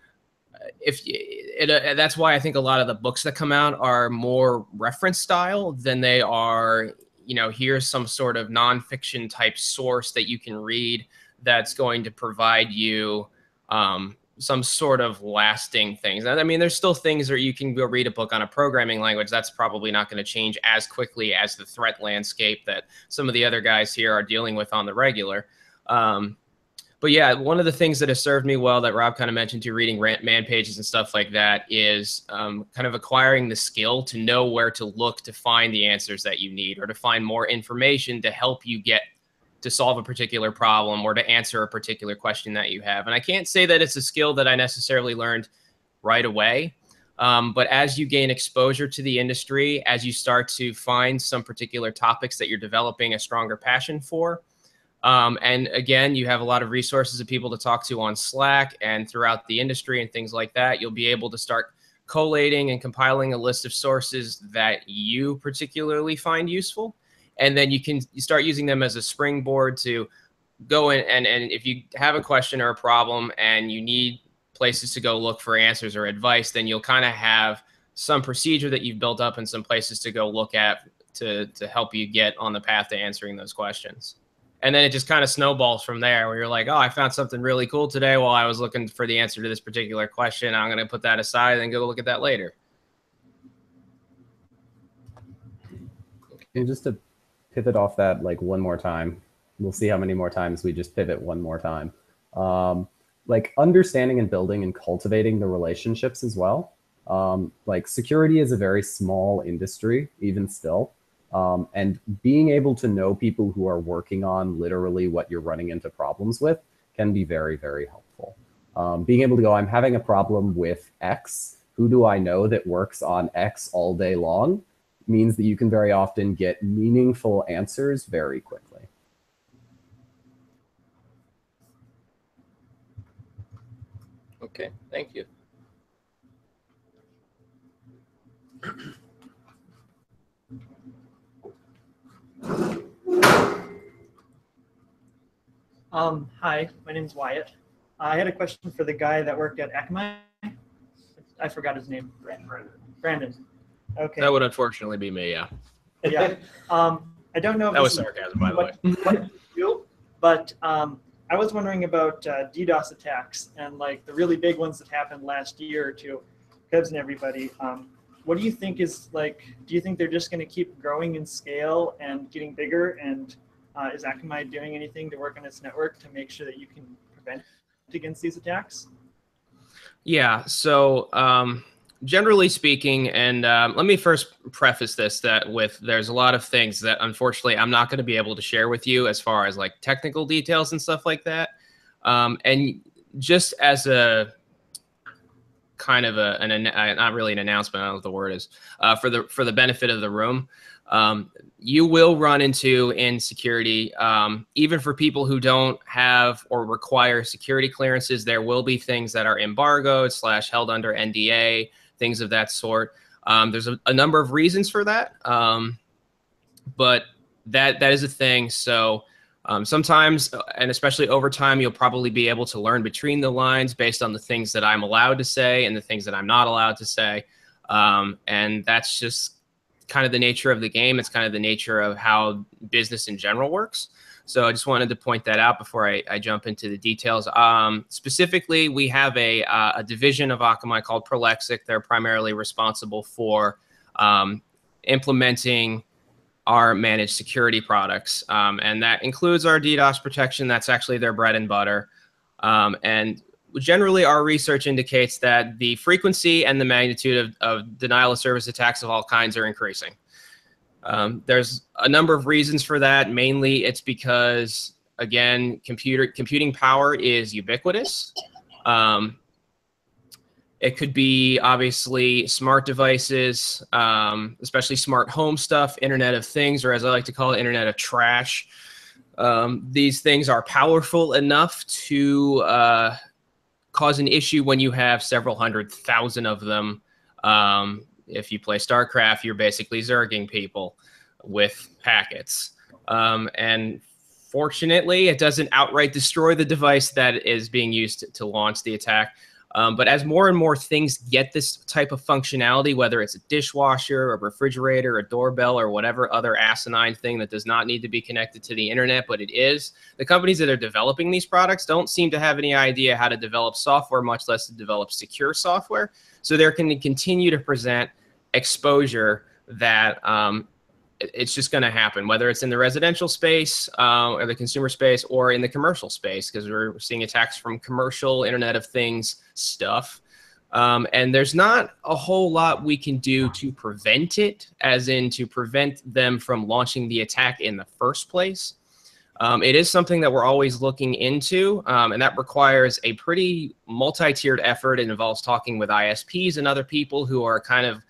that's why I think a lot of the books that come out are more reference style than they are, you know, here's some sort of nonfiction type source that you can read that's going to provide you some sort of lasting things. I mean, there's still things where you can go read a book on a programming language. That's probably not going to change as quickly as the threat landscape that some of the other guys here are dealing with on the regular. But yeah, one of the things that has served me well that Rob kind of mentioned to reading man pages and stuff like that is kind of acquiring the skill to know where to look to find the answers that you need, or to find more information to help you get to solve a particular problem or to answer a particular question that you have. And I can't say that it's a skill that I necessarily learned right away. But as you gain exposure to the industry, as you start to find some particular topics that you're developing a stronger passion for, and again, you have a lot of resources of people to talk to on Slack and throughout the industry and things like that, you'll be able to start collating and compiling a list of sources that you particularly find useful. And then you start using them as a springboard to go in and if you have a question or a problem and you need places to go look for answers or advice, then you'll kind of have some procedure that you've built up and some places to go look at to help you get on the path to answering those questions. And then it just kind of snowballs from there where you're like, oh, I found something really cool today while I was looking for the answer to this particular question. I'm going to put that aside and go look at that later. And just to pivot off that like one more time, we'll see how many more times we just pivot one more time. Like understanding and building and cultivating the relationships as well. Like security is a very small industry, even still. And being able to know people who are working on literally what you're running into problems with can be very, very helpful. Being able to go, I'm having a problem with X. Who do I know that works on X all day long? Means that you can very often get meaningful answers very quickly. Okay, thank you. Hi, my name's Wyatt. I had a question for the guy that worked at Akamai. I forgot his name. Brandon. Okay. That would unfortunately be me, yeah. Yeah. I don't know if that was this is sarcasm, by the way. what you do, but I was wondering about DDoS attacks and like the really big ones that happened last year or two, Kebs and everybody. What do you think is like, do you think they're just going to keep growing in scale and getting bigger? And is Akamai doing anything to work on its network to make sure that you can prevent against these attacks? Yeah, so generally speaking, and let me first preface this that with there's a lot of things that unfortunately I'm not going to be able to share with you as far as like technical details and stuff like that. And just as a kind of not really an announcement, I don't know what the word is, for the benefit of the room, you will run into insecurity, even for people who don't have or require security clearances. There will be things that are embargoed / held under NDA, things of that sort. There's a number of reasons for that, but that is a thing. So sometimes, and especially over time, you'll probably be able to learn between the lines based on the things that I'm allowed to say and the things that I'm not allowed to say. And that's just kind of the nature of the game. It's kind of the nature of how business in general works. So I just wanted to point that out before I jump into the details. Specifically, we have a division of Akamai called Prolexic. They're primarily responsible for implementing our managed security products. And that includes our DDoS protection. That's actually their bread and butter. And generally, our research indicates that the frequency and the magnitude of denial of service attacks of all kinds are increasing. There's a number of reasons for that. Mainly, it's because, again, computing power is ubiquitous. It could be, obviously, smart devices, especially smart home stuff, Internet of Things, or as I like to call it, Internet of Trash. These things are powerful enough to cause an issue when you have several 100,000 of them. If you play StarCraft, you're basically zerging people with packets. And fortunately, it doesn't outright destroy the device that is being used to launch the attack. But as more and more things get this type of functionality, whether it's a dishwasher, a refrigerator, a doorbell, or whatever other asinine thing that does not need to be connected to the internet, but it is, the companies that are developing these products don't seem to have any idea how to develop software, much less to develop secure software. So they're going to continue to present exposure that it's just going to happen, whether it's in the residential space or the consumer space or in the commercial space, because we're seeing attacks from commercial Internet of Things stuff. And there's not a whole lot we can do to prevent it, as in to prevent them from launching the attack in the first place. It is something that we're always looking into, and that requires a pretty multi-tiered effort. It involves talking with ISPs and other people who are kind of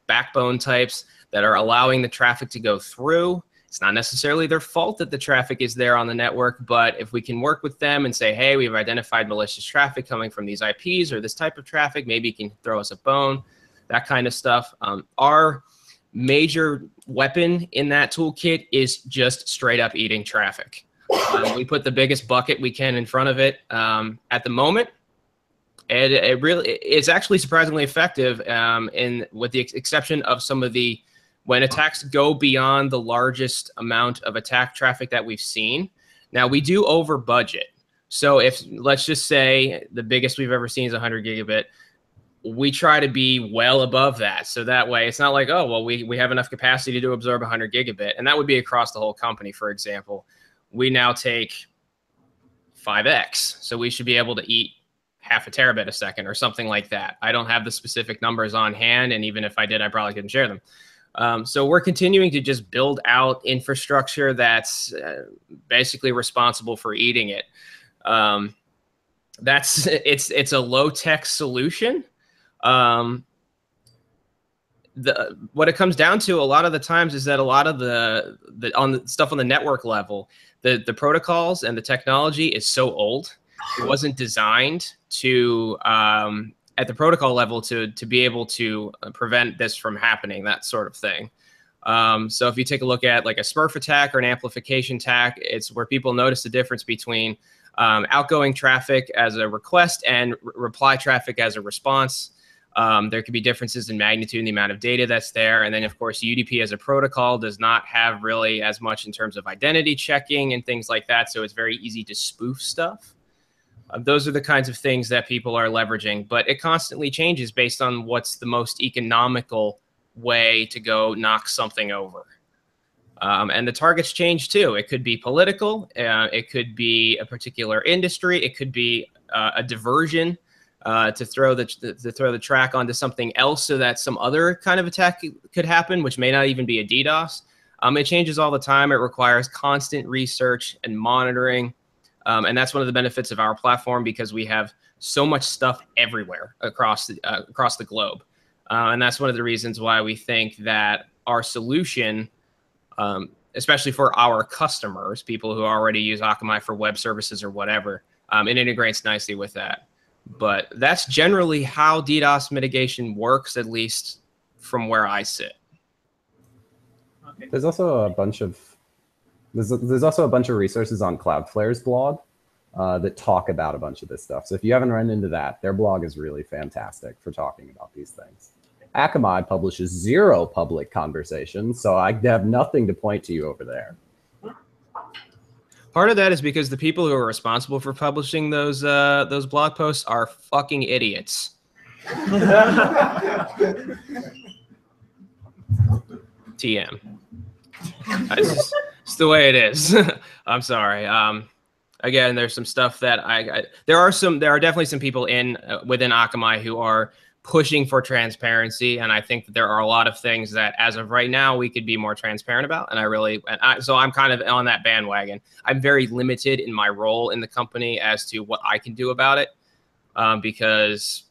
backbone types that are allowing the traffic to go through. It's not necessarily their fault that the traffic is there on the network, but if we can work with them and say, hey, we've identified malicious traffic coming from these IPs or this type of traffic, maybe you can throw us a bone, that kind of stuff. Our major weapon in that toolkit is just straight up eating traffic. We put the biggest bucket we can in front of it at the moment. And it's actually surprisingly effective, with the exception of some of the, when attacks go beyond the largest amount of attack traffic that we've seen. Now, we do over budget. So if, let's just say the biggest we've ever seen is 100 gigabit, we try to be well above that. So that way it's not like, oh, well, we have enough capacity to absorb 100 gigabit. And that would be across the whole company, for example. We now take 5x. So we should be able to eat half a terabit a second or something like that. I don't have the specific numbers on hand, and even if I did, I probably couldn't share them. So we're continuing to just build out infrastructure that's basically responsible for eating it. It's a low-tech solution. What it comes down to a lot of the times is that a lot of the stuff on the network level, the protocols and the technology is so old. It wasn't designed to at the protocol level to be able to prevent this from happening, that sort of thing. So if you take a look at like a Smurf attack or an amplification attack, it's where people notice the difference between outgoing traffic as a request and reply traffic as a response. There could be differences in magnitude and the amount of data that's there. And then, of course, UDP as a protocol does not have really as much in terms of identity checking and things like that. So it's very easy to spoof stuff. Those are the kinds of things that people are leveraging, but it constantly changes based on what's the most economical way to go knock something over. And the targets change too. It could be political, it could be a particular industry, it could be a diversion to throw the track onto something else so that some other kind of attack could happen, which may not even be a DDoS. It changes all the time. It requires constant research and monitoring. And that's one of the benefits of our platform, because we have so much stuff everywhere across the globe. And that's one of the reasons why we think that our solution, especially for our customers, people who already use Akamai for web services or whatever, it integrates nicely with that. But that's generally how DDoS mitigation works, at least from where I sit. Okay. There's also a bunch of resources on Cloudflare's blog that talk about a bunch of this stuff. So if you haven't run into that, their blog is really fantastic for talking about these things. Akamai publishes 0 public conversations, so I have nothing to point to you over there. Part of that is because the people who are responsible for publishing those blog posts are fucking idiots. TM. It's the way it is. I'm sorry. Again, there's some stuff that there are definitely some people within Akamai who are pushing for transparency, and I think that there are a lot of things that, as of right now, we could be more transparent about. And so I'm kind of on that bandwagon. I'm very limited in my role in the company as to what I can do about it, because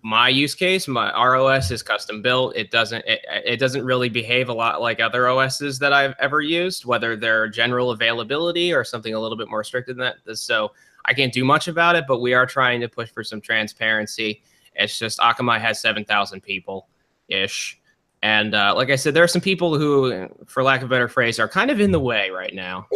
my use case, my ROS is custom built. It doesn't really behave a lot like other OSs that I've ever used, whether they're general availability or something a little bit more restricted than that. So I can't do much about it, but we are trying to push for some transparency. It's just Akamai has 7,000 people ish. And like I said, there are some people who, for lack of a better phrase, are kind of in the way right now.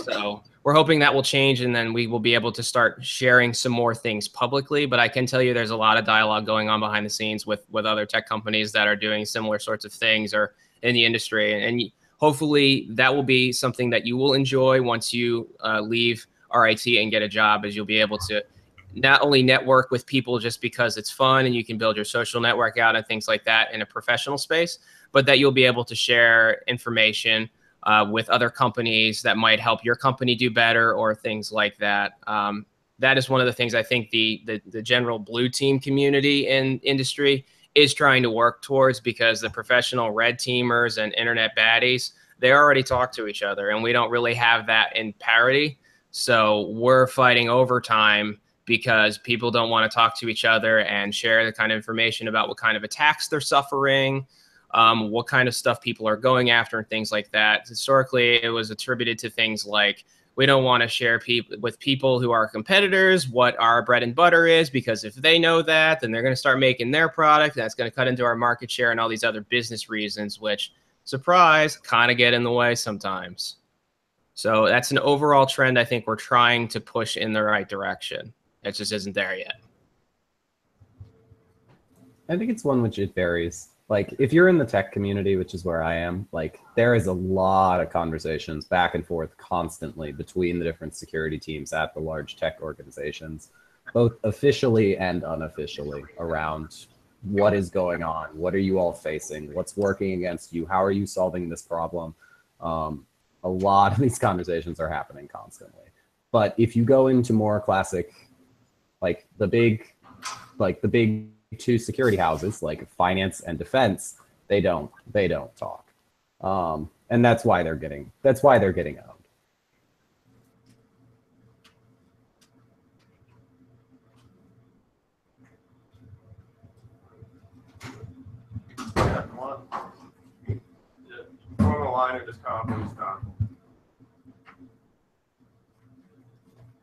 So we're hoping that will change, and then we will be able to start sharing some more things publicly. But I can tell you there's a lot of dialogue going on behind the scenes with other tech companies that are doing similar sorts of things or in the industry. And hopefully that will be something that you will enjoy once you leave RIT and get a job, as you'll be able to not only network with people just because it's fun and you can build your social network out and things like that in a professional space, but that you'll be able to share information with other companies that might help your company do better or things like that. That is one of the things I think the general blue team community in industry is trying to work towards, because the professional red teamers and internet baddies, they already talk to each other, and we don't really have that in parity. So we're fighting overtime because people don't want to talk to each other and share the kind of information about what kind of attacks they're suffering, what kind of stuff people are going after and things like that. Historically, it was attributed to things like, we don't want to share with people who are competitors what our bread and butter is, because if they know that, then they're going to start making their product. That's going to cut into our market share and all these other business reasons, which, surprise, kind of get in the way sometimes. So that's an overall trend I think we're trying to push in the right direction. It just isn't there yet. I think it's one which it varies. Like, if you're in the tech community, which is where I am, like, there is a lot of conversations back and forth constantly between the different security teams at the large tech organizations, both officially and unofficially, around what is going on, what are you all facing, what's working against you, how are you solving this problem. A lot of these conversations are happening constantly. But if you go into more classic, like the big two security houses, like finance and defense, they don't talk, and that's why they're getting owned. On the line of this conference, Tom.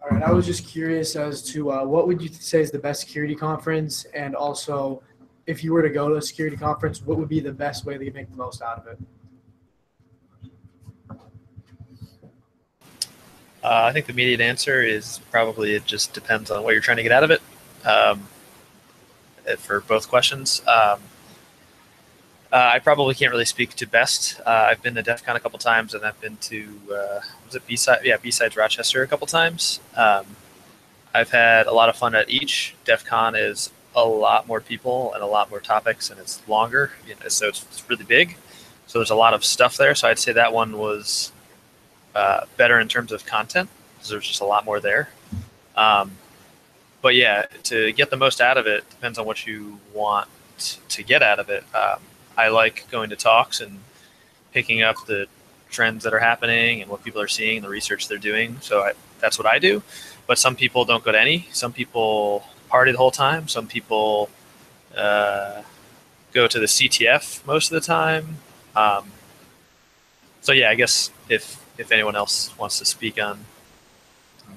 All right, I was just curious as to what would you say is the best security conference, and also if you were to go to a security conference, what would be the best way that you make the most out of it? I think the immediate answer is probably it just depends on what you're trying to get out of it. For both questions, I probably can't really speak to best. I've been to DEF CON a couple times, and I've been to was it B-Side? Yeah, B-Sides Rochester a couple times. I've had a lot of fun at each. DEF CON is a lot more people and a lot more topics, and it's longer, so it's really big. So there's a lot of stuff there. So I'd say that one was better in terms of content, because there's just a lot more there. But yeah, to get the most out of it depends on what you want to get out of it. I like going to talks and picking up the trends that are happening and what people are seeing, the research they're doing. So that's what I do. But some people don't go to any. Some people party the whole time. Some people go to the CTF most of the time. So yeah, I guess if anyone else wants to speak on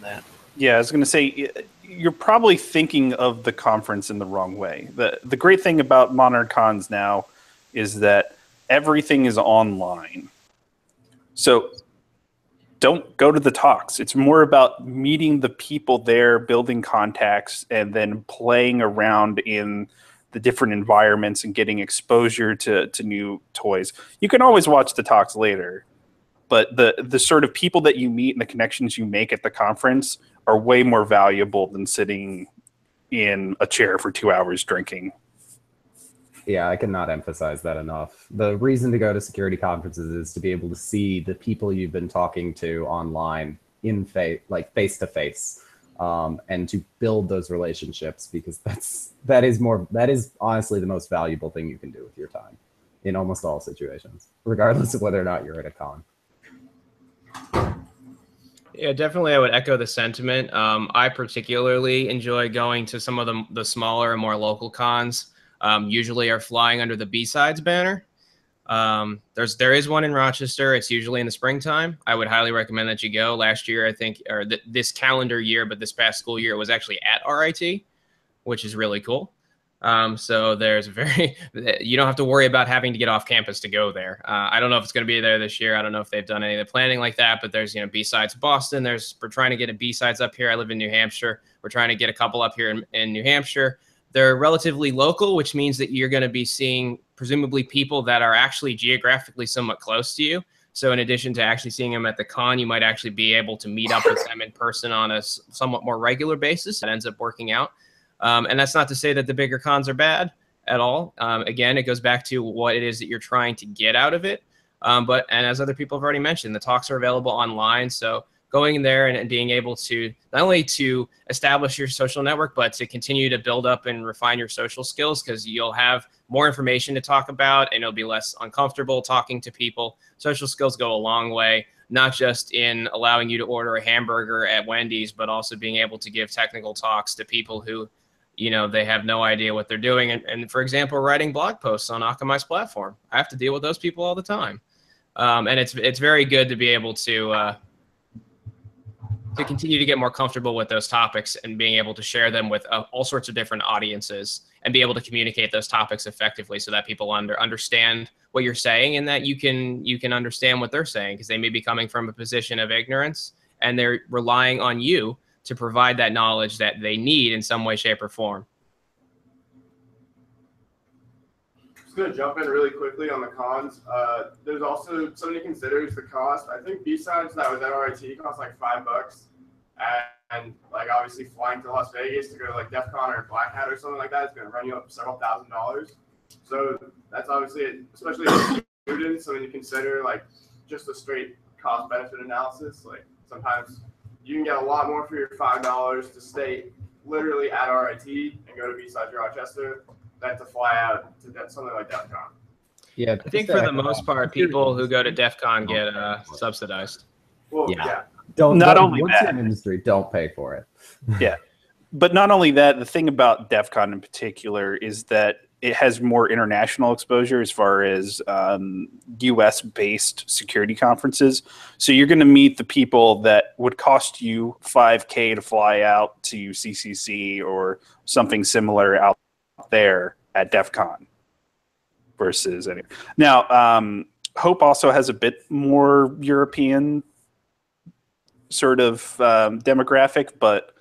that. Yeah, I was going to say, you're probably thinking of the conference in the wrong way. The great thing about Monarch Cons now is that everything is online. So don't go to the talks. It's more about meeting the people there, building contacts, and then playing around in the different environments and getting exposure to new toys. You can always watch the talks later, but the sort of people that you meet and the connections you make at the conference are way more valuable than sitting in a chair for 2 hours drinking. Yeah, I cannot emphasize that enough. The reason to go to security conferences is to be able to see the people you've been talking to online in face to face, and to build those relationships, because that is honestly the most valuable thing you can do with your time in almost all situations, regardless of whether or not you're at a con. Yeah, definitely. I would echo the sentiment. I particularly enjoy going to some of the smaller and more local cons. Usually are flying under the B-Sides banner. There is one in Rochester. It's usually in the springtime. I would highly recommend that you go. Last year, I think, or this calendar year, but this past school year, it was actually at RIT, which is really cool. So there's you don't have to worry about having to get off campus to go there. I don't know if it's going to be there this year. I don't know if they've done any of the planning like that, but there's, B-Sides Boston. We're trying to get a B-Sides up here. I live in New Hampshire. We're trying to get a couple up here in New Hampshire. They're relatively local, which means that you're going to be seeing presumably people that are actually geographically somewhat close to you. So in addition to actually seeing them at the con, you might actually be able to meet up with them in person on a somewhat more regular basis. That ends up working out. And that's not to say that the bigger cons are bad at all. Again, it goes back to what it is that you're trying to get out of it. And as other people have already mentioned, the talks are available online. So going in there and being able to not only to establish your social network, but to continue to build up and refine your social skills, because you'll have more information to talk about and you'll be less uncomfortable talking to people. Social skills go a long way, not just in allowing you to order a hamburger at Wendy's, but also being able to give technical talks to people who, they have no idea what they're doing. And for example, writing blog posts on Akamai's platform. I have to deal with those people all the time. And it's very good to be able to continue to get more comfortable with those topics and being able to share them with all sorts of different audiences and be able to communicate those topics effectively so that people understand what you're saying and that you can understand what they're saying, because they may be coming from a position of ignorance and they're relying on you to provide that knowledge that they need in some way, shape, or form. Just going to jump in really quickly on the cons. There's also something to consider is the cost. I think B-Sides that was at RIT cost like $5, and like obviously flying to Las Vegas to go to like DEF CON or Black Hat or something like that is going to run you up several $1,000s. So that's obviously, especially as students, something to consider, like just a straight cost benefit analysis. Like sometimes you can get a lot more for your $5 to stay literally at RIT and go to B-Sides Rochester than to fly out to something like DEF CON. Yeah, I think for the most part, people who go to DEF CON get subsidized. Well, yeah. Once you're in industry, don't pay for it. Yeah. But not only that, the thing about DEF CON in particular is that it has more international exposure as far as US-based security conferences. So you're going to meet the people that would cost you $5K to fly out to CCC or something similar out there at DEF CON versus any. Now, Hope also has a bit more European sort of demographic, but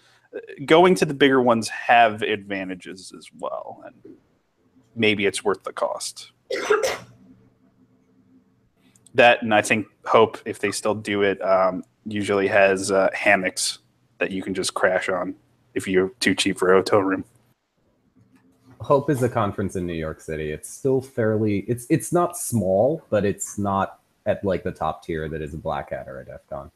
going to the bigger ones have advantages as well. And maybe it's worth the cost. That, and I think Hope, if they still do it, usually has hammocks that you can just crash on if you're too cheap for a hotel room. Hope is a conference in New York City. It's still fairly, it's not small, but it's not at like the top tier that is a Black Hat or a DEF CON.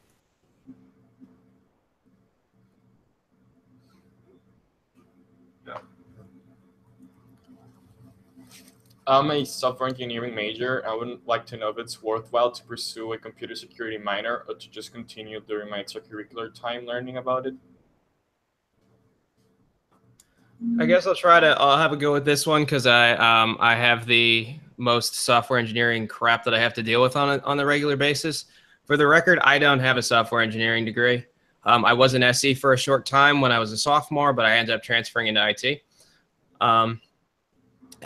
I'm a software engineering major. I would like to know if it's worthwhile to pursue a computer security minor or to just continue during my extracurricular time learning about it. I guess I'll have a go with this one because I have the most software engineering crap that I have to deal with on a regular basis. For the record, I don't have a software engineering degree. I was an SE for a short time when I was a sophomore, but I ended up transferring into IT.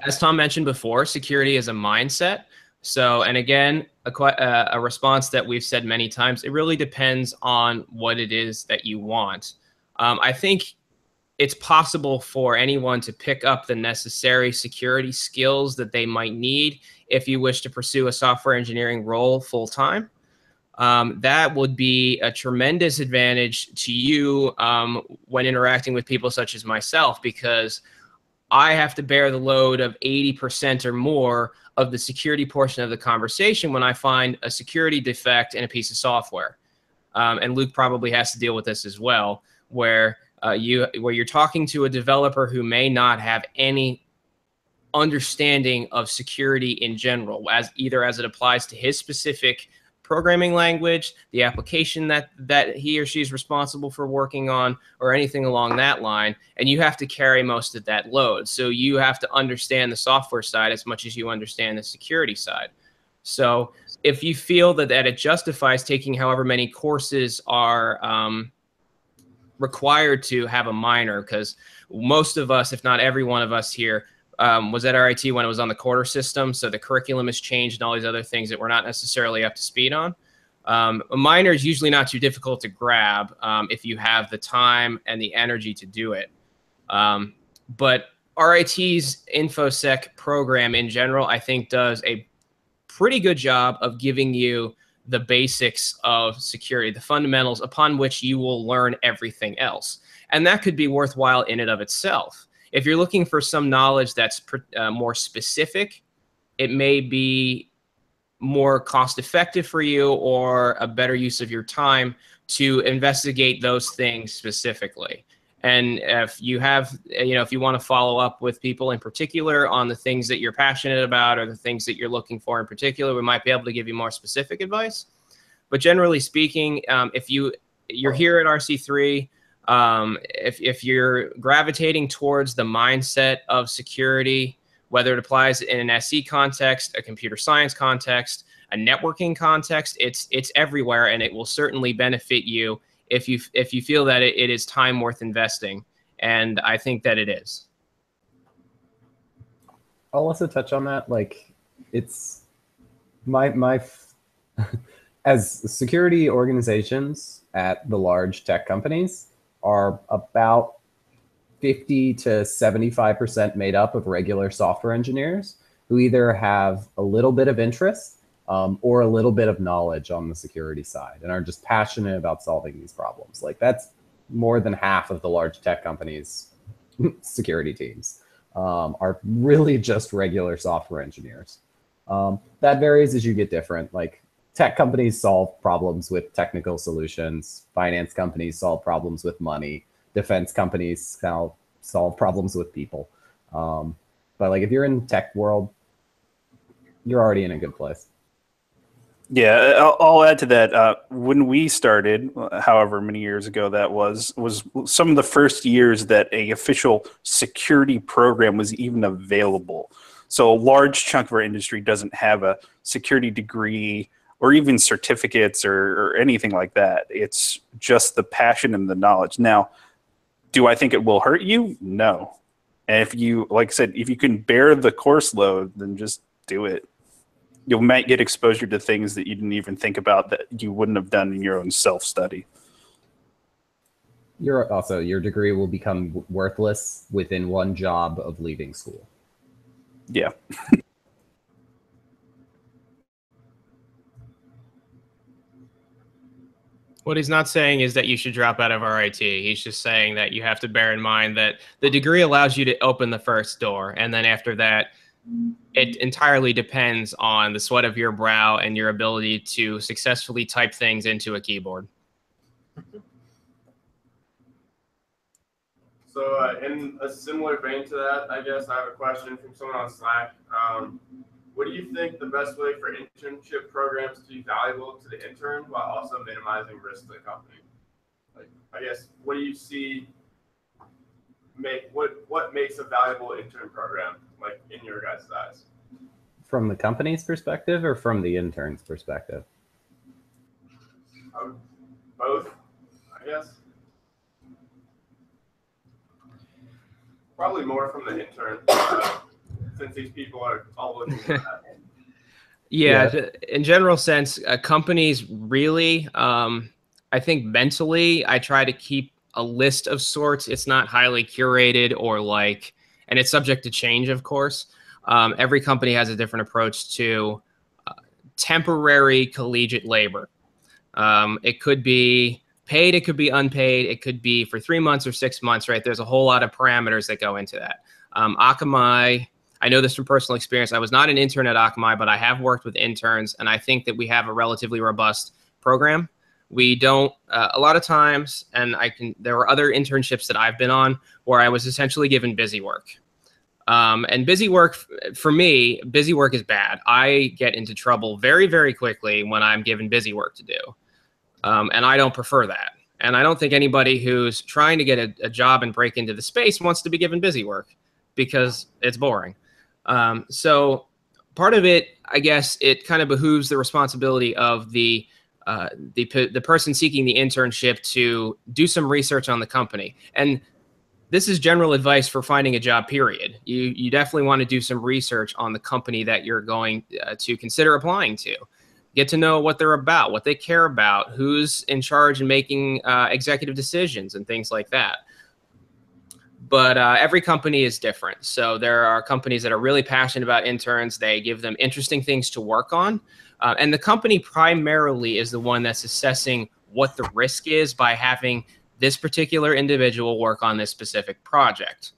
As Tom mentioned before, security is a mindset. So, and again, a response that we've said many times, it really depends on what it is that you want. I think it's possible for anyone to pick up the necessary security skills that they might need if you wish to pursue a software engineering role full-time. That would be a tremendous advantage to you when interacting with people such as myself, because I have to bear the load of 80% or more of the security portion of the conversation when I find a security defect in a piece of software. And Luke probably has to deal with this as well, where you're talking to a developer who may not have any understanding of security in general, either as it applies to his specific programming language, the application that he or she is responsible for working on, or anything along that line, and you have to carry most of that load. So you have to understand the software side as much as you understand the security side. So if you feel that it justifies taking however many courses are required to have a minor, because most of us, if not every one of us here, was at RIT when it was on the quarter system. So the curriculum has changed and all these other things that we're not necessarily up to speed on. A minor is usually not too difficult to grab if you have the time and the energy to do it. But RIT's InfoSec program in general, I think, does a pretty good job of giving you the basics of security, the fundamentals upon which you will learn everything else. And that could be worthwhile in and of itself. If you're looking for some knowledge that's more specific, it may be more cost effective for you or a better use of your time to investigate those things specifically. And if you have, if you want to follow up with people in particular on the things that you're passionate about or the things that you're looking for in particular, we might be able to give you more specific advice. But generally speaking, if you're here at RC3, if you're gravitating towards the mindset of security, whether it applies in an SE context, a computer science context, a networking context, it's everywhere, and it will certainly benefit you if you feel that it is time worth investing. And I think that it is. I'll also touch on that. Like, it's as security organizations at the large tech companies are about 50 to 75% made up of regular software engineers who either have a little bit of interest or a little bit of knowledge on the security side and are just passionate about solving these problems. Like, that's more than half of the large tech companies' security teams are really just regular software engineers. That varies as you get different. Like, tech companies solve problems with technical solutions. Finance companies solve problems with money. Defense companies solve problems with people. But like, if you're in tech world, you're already in a good place. Yeah, I'll add to that. When we started, however many years ago that was some of the first years that a official security program was even available. So a large chunk of our industry doesn't have a security degree or even certificates or anything like that. It's just the passion and the knowledge. Now, do I think it will hurt you? No. And if you, like I said, if you can bear the course load, then just do it. You might get exposure to things that you didn't even think about that you wouldn't have done in your own self-study. Your degree will become worthless within one job of leaving school. Yeah. What he's not saying is that you should drop out of RIT. He's just saying that you have to bear in mind that the degree allows you to open the first door. And then after that, it entirely depends on the sweat of your brow and your ability to successfully type things into a keyboard. So in a similar vein to that, I guess I have a question from someone on Slack. What do you think the best way for internship programs to be valuable to the intern while also minimizing risk to the company? Like, I guess, what do you see what makes a valuable intern program, like, in your guys' eyes? From the company's perspective or from the intern's perspective? Both, I guess. Probably more from the intern, since these people are all looking for that. Yeah, in general sense, companies really, I think mentally, I try to keep a list of sorts. It's not highly curated or and it's subject to change, of course. Every company has a different approach to temporary collegiate labor. It could be paid, it could be unpaid, it could be for 3 months or 6 months, right? There's a whole lot of parameters that go into that. Akamai, I know this from personal experience. I was not an intern at Akamai, but I have worked with interns, and I think that we have a relatively robust program. We don't, a lot of times, and there were other internships that I've been on where I was essentially given busy work. And busy work, for me, busy work is bad. I get into trouble very, very quickly when I'm given busy work to do. And I don't prefer that. And I don't think anybody who's trying to get a job and break into the space wants to be given busy work because it's boring. So part of it, I guess, it kind of behooves the responsibility of the person seeking the internship to do some research on the company. And this is general advice for finding a job, period. You definitely want to do some research on the company that you're going to consider applying to. Get to know what they're about, what they care about, who's in charge and making executive decisions and things like that. But every company is different. So there are companies that are really passionate about interns. They give them interesting things to work on. And the company primarily is the one that's assessing what the risk is by having this particular individual work on this specific project.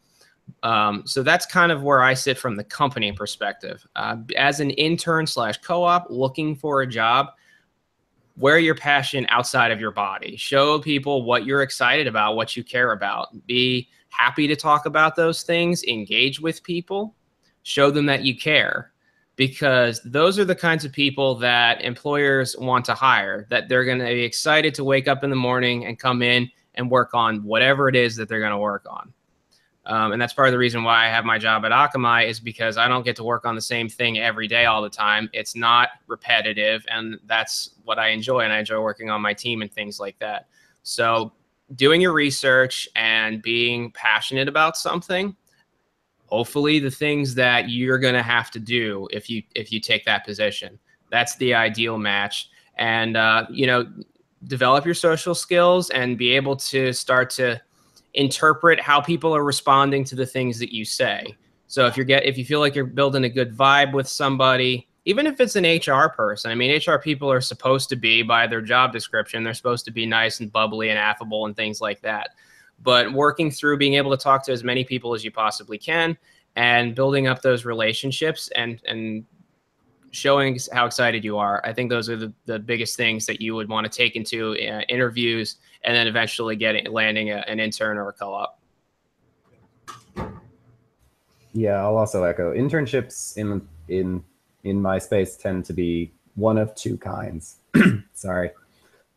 So that's kind of where I sit from the company perspective. As an intern / co-op looking for a job, wear your passion outside of your body. Show people what you're excited about, what you care about. Be happy to talk about those things. Engage with people. Show them that you care, because those are the kinds of people that employers want to hire, that they're going to be excited to wake up in the morning and come in and work on whatever it is that they're going to work on. And that's part of the reason why I have my job at Akamai, is because I don't get to work on the same thing every day all the time. It's not repetitive, and that's what I enjoy. And I enjoy working on my team and things like that. So doing your research and being passionate about something, hopefully the things that you're going to have to do if you take that position, that's the ideal match. And, you know, develop your social skills and be able to start to interpret how people are responding to the things that you say. So if you feel like you're building a good vibe with somebody, even if it's an HR person, I mean, HR people are supposed to be, by their job description, they're supposed to be nice and bubbly and affable and things like that. But working through being able to talk to as many people as you possibly can and building up those relationships and showing how excited you are, I think those are the biggest things that you would want to take into interviews, and then eventually landing an intern or a co-op. Yeah, I'll also echo, internships in my space tend to be one of two kinds. Sorry.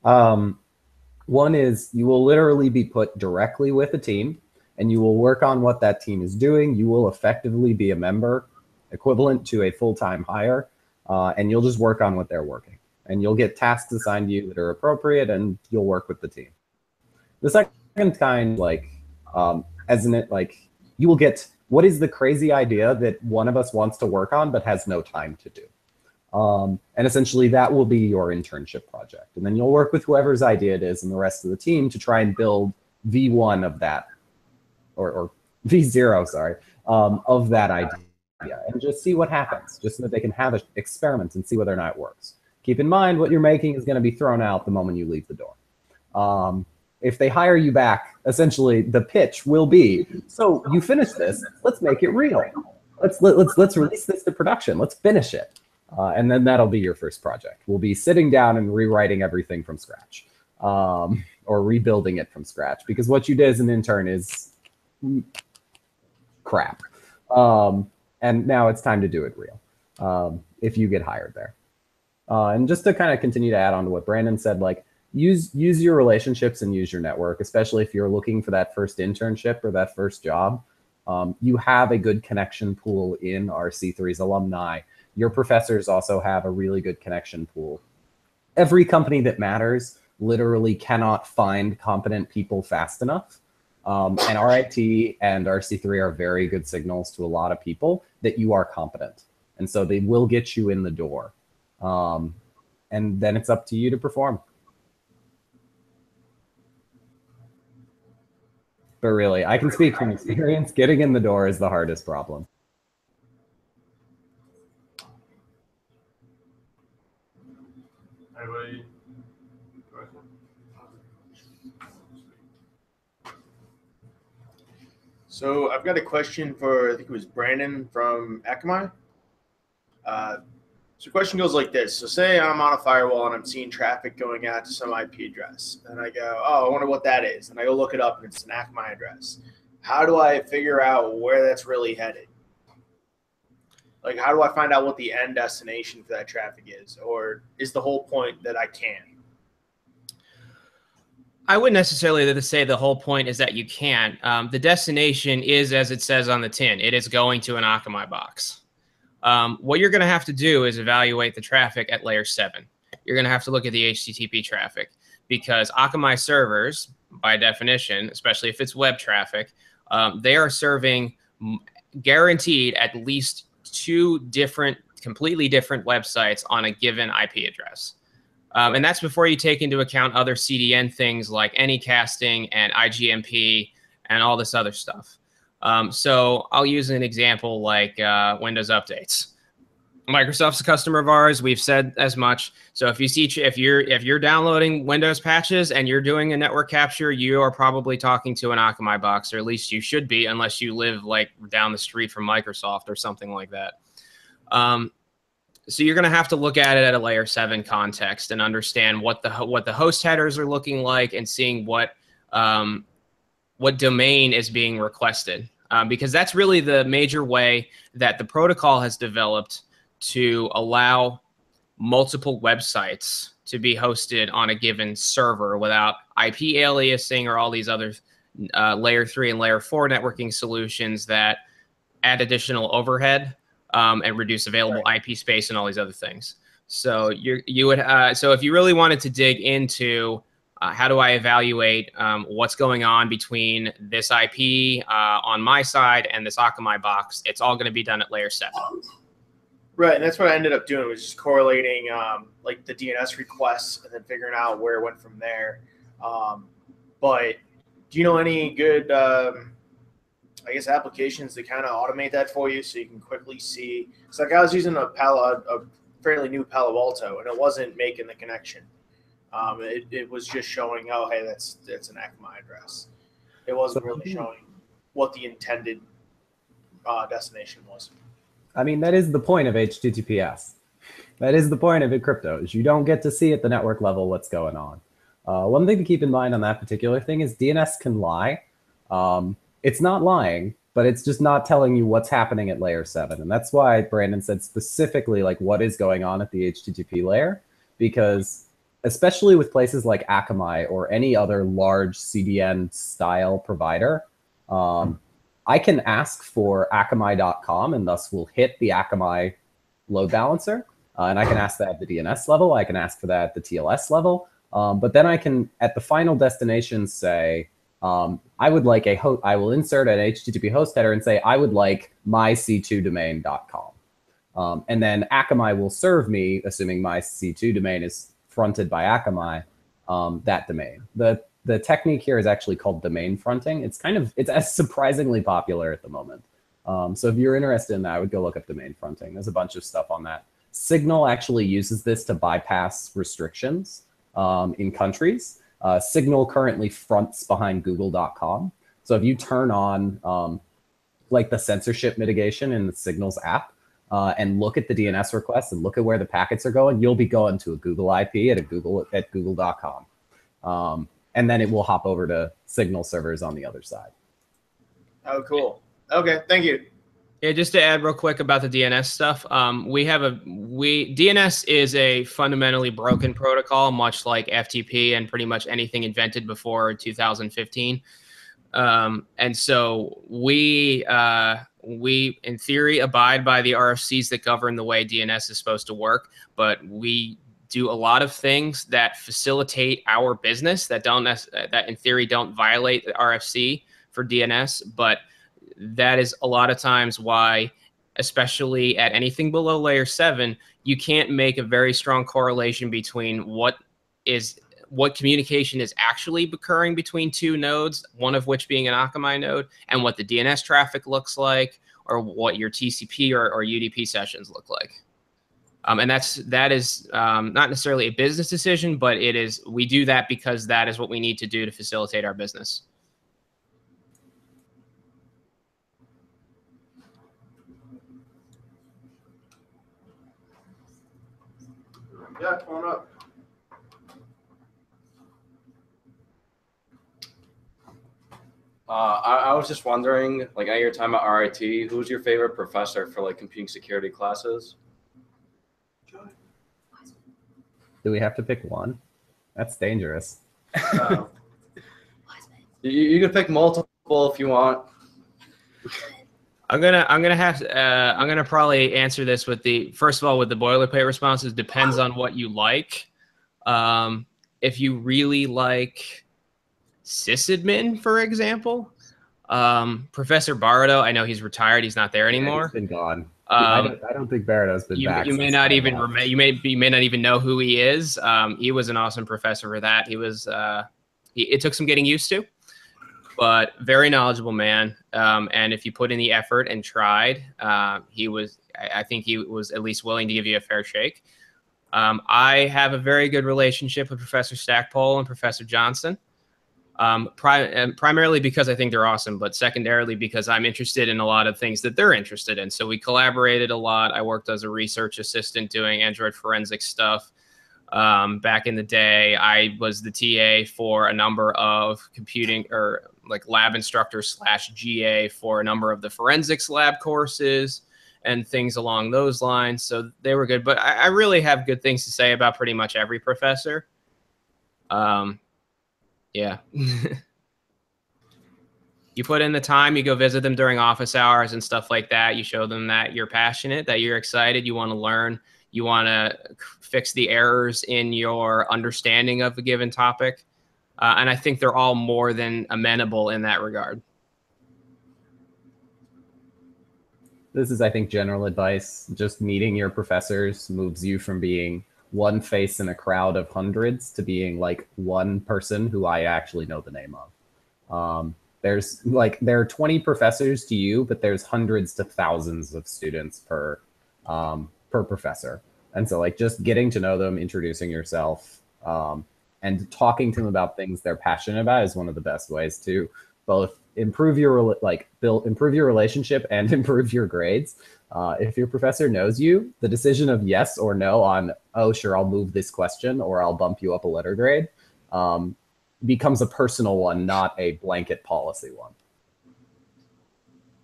One is you will literally be put directly with a team and you will work on what that team is doing. You will effectively be a member equivalent to a full-time hire, and you'll just work on what they're working. And you'll get tasks assigned to you that are appropriate, and you'll work with the team. The second kind, like, you will get, what is the crazy idea that one of us wants to work on but has no time to do? And essentially that will be your internship project. And then you'll work with whoever's idea it is and the rest of the team to try and build V1 of that, or V0, sorry, of that idea, and just see what happens, just so that they can have an experiment and see whether or not it works. Keep in mind what you're making is going to be thrown out the moment you leave the door. If they hire you back, essentially the pitch will be, so you finish this, let's make it real. Let's release this to production. Let's finish it. And then that'll be your first project. We'll be sitting down and rewriting everything from scratch, or rebuilding it from scratch, because what you did as an intern is crap. And now it's time to do it real, if you get hired there. And just to kind of continue to add on to what Brandon said, like, use your relationships and use your network, especially if you're looking for that first internship or that first job. You have a good connection pool in RC3's alumni. Your professors also have a really good connection pool. Every company that matters literally cannot find competent people fast enough. And RIT and RC3 are very good signals to a lot of people that you are competent. And so they will get you in the door. And then it's up to you to perform. But really, I can speak from experience. Getting in the door is the hardest problem. Anybody? So I've got a question for, I think it was Brandon from Akamai. So the question goes like this. So say I'm on a firewall and I'm seeing traffic going out to some IP address. And I go, oh, I wonder what that is. And I go look it up and it's an Akamai address. How do I figure out where that's really headed? Like, how do I find out what the end destination for that traffic is? Or is the whole point that I can? I wouldn't necessarily say the whole point is that you can't. The destination is, as it says on the tin, it is going to an Akamai box. What you're going to have to do is evaluate the traffic at layer 7. You're going to have to look at the HTTP traffic, because Akamai servers, by definition, especially if it's web traffic, they are serving guaranteed at least 2 completely different websites on a given IP address. And that's before you take into account other CDN things like anycasting and IGMP and all this other stuff. So I'll use an example like Windows updates. Microsoft's a customer of ours. We've said as much. So if you're downloading Windows patches and you're doing a network capture, you are probably talking to an Akamai box, or at least you should be, unless you live like down the street from Microsoft or something like that. So you're going to have to look at it at a layer 7 context and understand what the host headers are looking like, and seeing what domain is being requested, because that's really the major way that the protocol has developed to allow multiple websites to be hosted on a given server without IP aliasing or all these other layer 3 and layer 4 networking solutions that add additional overhead and reduce available IP space and all these other things. So so if you really wanted to dig into how do I evaluate what's going on between this IP on my side and this Akamai box, it's all going to be done at layer 7. Right, and that's what I ended up doing, was just correlating like the DNS requests and then figuring out where it went from there. But do you know any good, I guess, applications that kind of automate that for you, so you can quickly see? It's like I was using a fairly new Palo Alto, and it wasn't making the connection. It was just showing, oh, hey, that's an Akamai address. It wasn't really showing what the intended destination was. I mean, that is the point of HTTPS. That is the point of encrypto, is you don't get to see at the network level what's going on. One thing to keep in mind on that particular thing is DNS can lie. It's not lying, but it's just not telling you what's happening at layer 7. And that's why Brandon said specifically like what is going on at the HTTP layer, because especially with places like Akamai or any other large CDN style provider, I can ask for akamai.com, and thus will hit the Akamai load balancer. And I can ask that at the DNS level. I can ask for that at the TLS level. But then I can, at the final destination, say, I would like I will insert an HTTP host header and say, I would like myc2domain.com. And then Akamai will serve me, assuming my C2 domain is fronted by Akamai, that domain. The technique here is actually called domain fronting. It's surprisingly popular at the moment. So if you're interested in that, I would go look up domain fronting. There's a bunch of stuff on that. Signal actually uses this to bypass restrictions in countries. Signal currently fronts behind google.com. So if you turn on like the censorship mitigation in the Signal's app and look at the DNS requests and look at where the packets are going, you'll be going to a Google IP at google.com. And then it will hop over to Signal servers on the other side. Oh, cool. Okay, thank you. Yeah, just to add real quick about the DNS stuff, DNS is a fundamentally broken protocol, much like FTP and pretty much anything invented before 2015. And so we in theory abide by the RFCs that govern the way DNS is supposed to work, but we do a lot of things that facilitate our business that in theory don't violate the RFC for DNS, but that is a lot of times why, especially at anything below layer 7, you can't make a very strong correlation between what communication is actually occurring between 2 nodes, one of which being an Akamai node, and what the DNS traffic looks like, or what your TCP or UDP sessions look like. And that is not necessarily a business decision, but we do that because that is what we need to do to facilitate our business. Yeah, come on up. I was just wondering, like at your time at RIT, who's your favorite professor for like computing security classes? Do we have to pick one? That's dangerous. You can pick multiple if you want. I'm gonna probably answer this with the first of all with the boilerplate responses. Depends on what you like. If you really like sysadmin, for example, Professor Bardo, I know he's retired. He's not there anymore. He's been gone. I don't think Bardo's been back. You may not even you may not even know who he is. He was an awesome professor for that. He was it took some getting used to, but very knowledgeable man. And if you put in the effort and tried, I think he was at least willing to give you a fair shake. I have a very good relationship with Professor Stackpole and Professor Johnson. Primarily because I think they're awesome, but secondarily because I'm interested in a lot of things that they're interested in. So we collaborated a lot. I worked as a research assistant doing Android forensic stuff. Back in the day, I was the TA for a number of computing or like lab instructors / GA for a number of the forensics lab courses and things along those lines. So they were good, but I really have good things to say about pretty much every professor. Yeah. You put in the time, you go visit them during office hours and stuff like that. You show them that you're passionate, that you're excited, you want to learn, you want to fix the errors in your understanding of a given topic. And I think they're all more than amenable in that regard. This is, I think, general advice. Just meeting your professors moves you from being one face in a crowd of hundreds to being like one person who I actually know the name of. There are 20 professors to you, but there's hundreds to thousands of students per professor. And so like just getting to know them, introducing yourself, and talking to them about things they're passionate about is one of the best ways to both improve your improve your relationship and improve your grades. If your professor knows you, the decision of yes or no on, oh, sure, I'll move this question or I'll bump you up a letter grade, becomes a personal one, not a blanket policy one.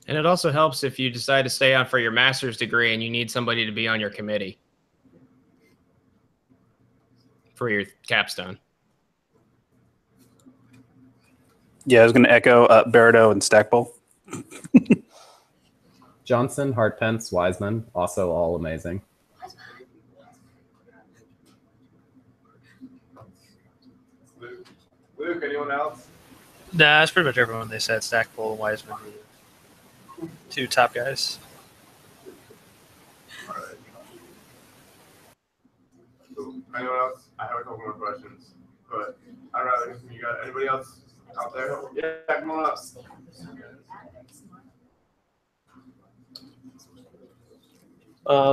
And it also helps if you decide to stay on for your master's degree and you need somebody to be on your committee for your capstone. Yeah, I was going to echo Bardo and Stackpole. Johnson, Hartpence, Wiseman, also all amazing. Luke, anyone else? Nah, that's pretty much everyone they said. Stackpole and Wiseman were the two top guys. All right. Anyone else? I have a couple more questions, but I'd rather hear from you guys. Anybody else out there? Yeah, come on up.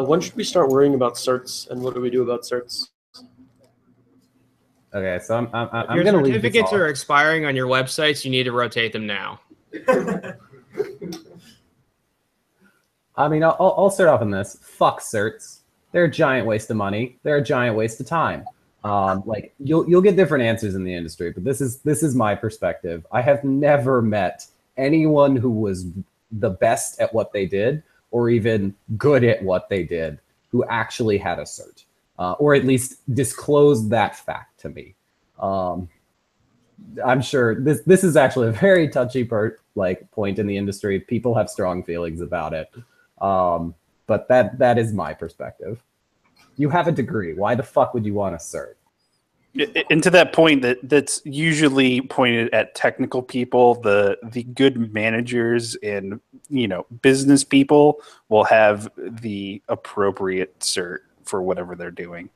When should we start worrying about certs, and what do we do about certs? Okay, so I'm your going to leave this certificates off. are expiring on your websites. You need to rotate them now. I mean, I'll start off on this. Fuck certs. They're a giant waste of money. They're a giant waste of time. Like you'll get different answers in the industry, but this is my perspective. I have never met anyone who was the best at what they did or even good at what they did who actually had a cert, or at least disclosed that fact to me. I'm sure this is actually a very touchy point in the industry. People have strong feelings about it, but that is my perspective. You have a degree. Why the fuck would you want a cert? And to that point, that's usually pointed at technical people. The good managers and business people will have the appropriate cert for whatever they're doing.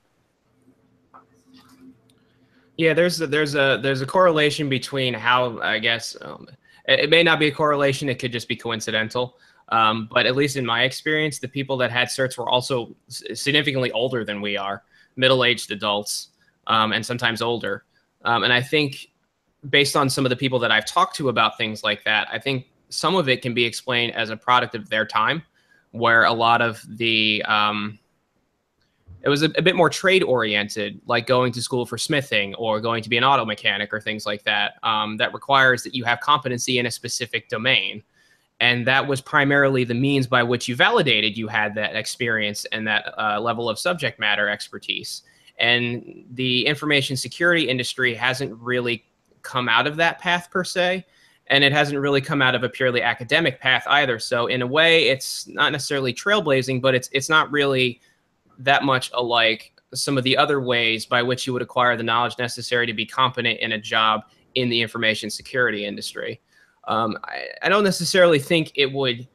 Yeah, there's a correlation between how, I guess, it may not be a correlation. It could just be coincidental. But at least in my experience, the people that had certs were also significantly older than we are, middle-aged adults, and sometimes older. And I think based on some of the people that I've talked to about things like that, I think some of it can be explained as a product of their time, where a lot of the it was a bit more trade oriented, like going to school for smithing or going to be an auto mechanic or things like that. That requires that you have competency in a specific domain. And that was primarily the means by which you validated you had that experience and that level of subject matter expertise. And the information security industry hasn't really come out of that path per se. And it hasn't really come out of a purely academic path either. So in a way, it's not necessarily trailblazing, but it's not really that much alike some of the other ways by which you would acquire the knowledge necessary to be competent in a job in the information security industry. I don't necessarily think it would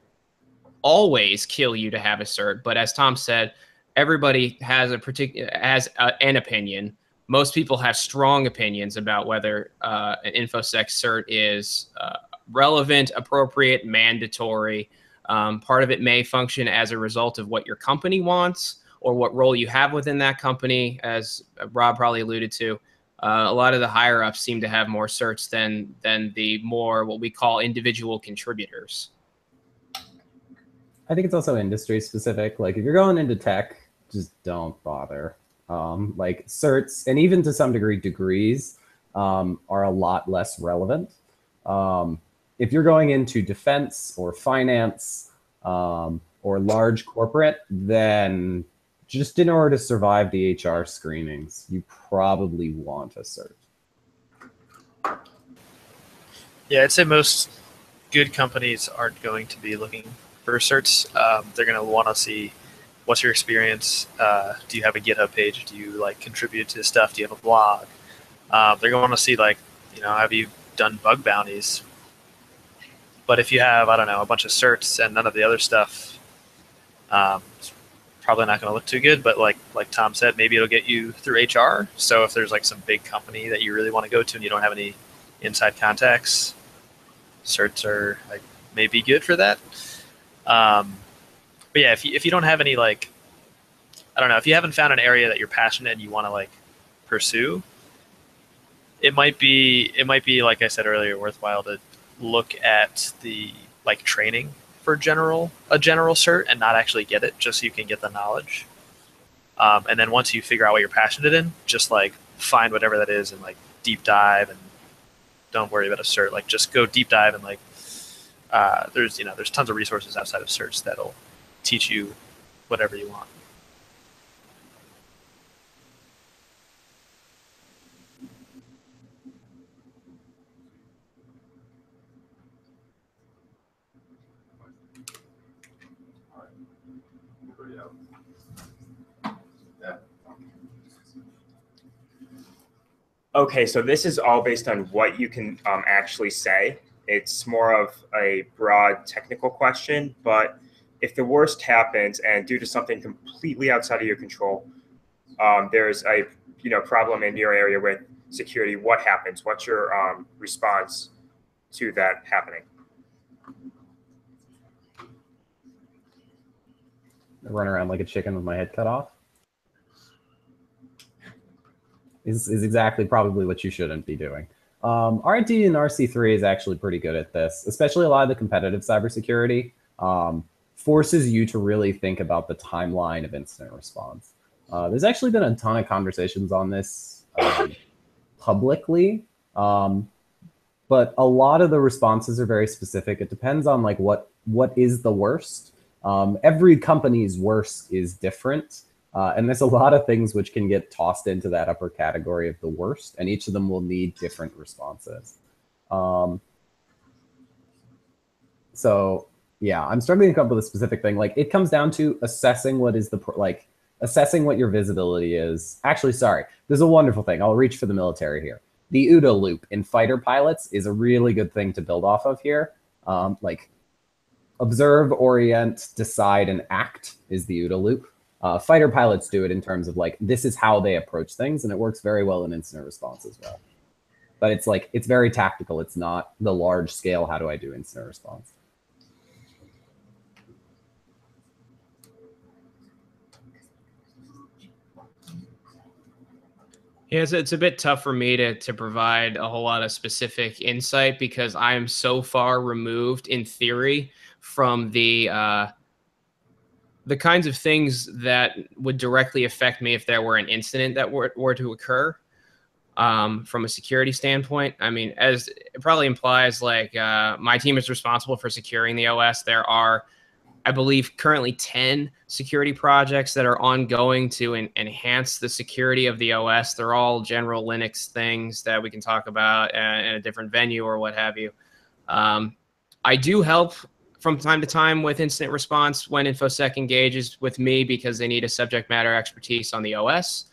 always kill you to have a cert, but as Tom said, everybody has an opinion. Most people have strong opinions about whether an InfoSec cert is relevant, appropriate, mandatory. Part of it may function as a result of what your company wants or what role you have within that company, as Rob probably alluded to. A lot of the higher ups seem to have more certs than the more what we call individual contributors. I think it's also industry specific. Like if you're going into tech, just don't bother. Like certs and even to some degree degrees are a lot less relevant. If you're going into defense or finance or large corporate, then just in order to survive the HR screenings, you probably want a cert. Yeah, I'd say most good companies aren't going to be looking for certs. They're going to want to see what's your experience. Do you have a GitHub page? Do you like contribute to stuff? Do you have a blog? They're going to want to see like, have you done bug bounties? But if you have, I don't know, a bunch of certs and none of the other stuff, it's probably not going to look too good. But like Tom said, maybe it'll get you through HR. So if there's like some big company that you really want to go to and you don't have any inside contacts, certs are like maybe good for that. But yeah, if you don't have any like, I don't know, if you haven't found an area that you're passionate and you want to like pursue, it might be like I said earlier, worthwhile to look at the like training for a general cert and not actually get it, just so you can get the knowledge. And then once you figure out what you're passionate in, just like find whatever that is and like deep dive, and don't worry about a cert. Like just go deep dive and like there's tons of resources outside of certs that'll teach you whatever you want. Okay, so this is all based on what you can actually say. It's more of a broad technical question, but if the worst happens and due to something completely outside of your control, there's a problem in your area with security, what happens? What's your response to that happening? I run around like a chicken with my head cut off. Is exactly probably what you shouldn't be doing. RIT and RC3 is actually pretty good at this, especially a lot of the competitive cybersecurity forces you to really think about the timeline of incident response. There's actually been a ton of conversations on this publicly, but a lot of the responses are very specific. It depends on like what is the worst. Every company's worst is different. And there's a lot of things which can get tossed into that upper category of the worst, and each of them will need different responses. So yeah, I'm struggling to come up with a specific thing. Like it comes down to assessing what is assessing what your visibility is. Actually, sorry, there's a wonderful thing. I'll reach for the military here. The OODA loop in fighter pilots is a really good thing to build off of here. Like observe, orient, decide, and act is the OODA loop. Fighter pilots do it in terms of like, this is how they approach things, and it works very well in incident response as well. But it's like, it's very tactical. It's not the large scale, how do I do incident response? Yeah, it's a bit tough for me to provide a whole lot of specific insight because I am so far removed in theory from the the kinds of things that would directly affect me if there were an incident that were to occur. From a security standpoint, I mean, as it probably implies, like my team is responsible for securing the OS. There are, I believe, currently 10 security projects that are ongoing to enhance the security of the OS. They're all general Linux things that we can talk about in a different venue or what have you. I do help from time to time with incident response when InfoSec engages with me because they need a subject matter expertise on the OS.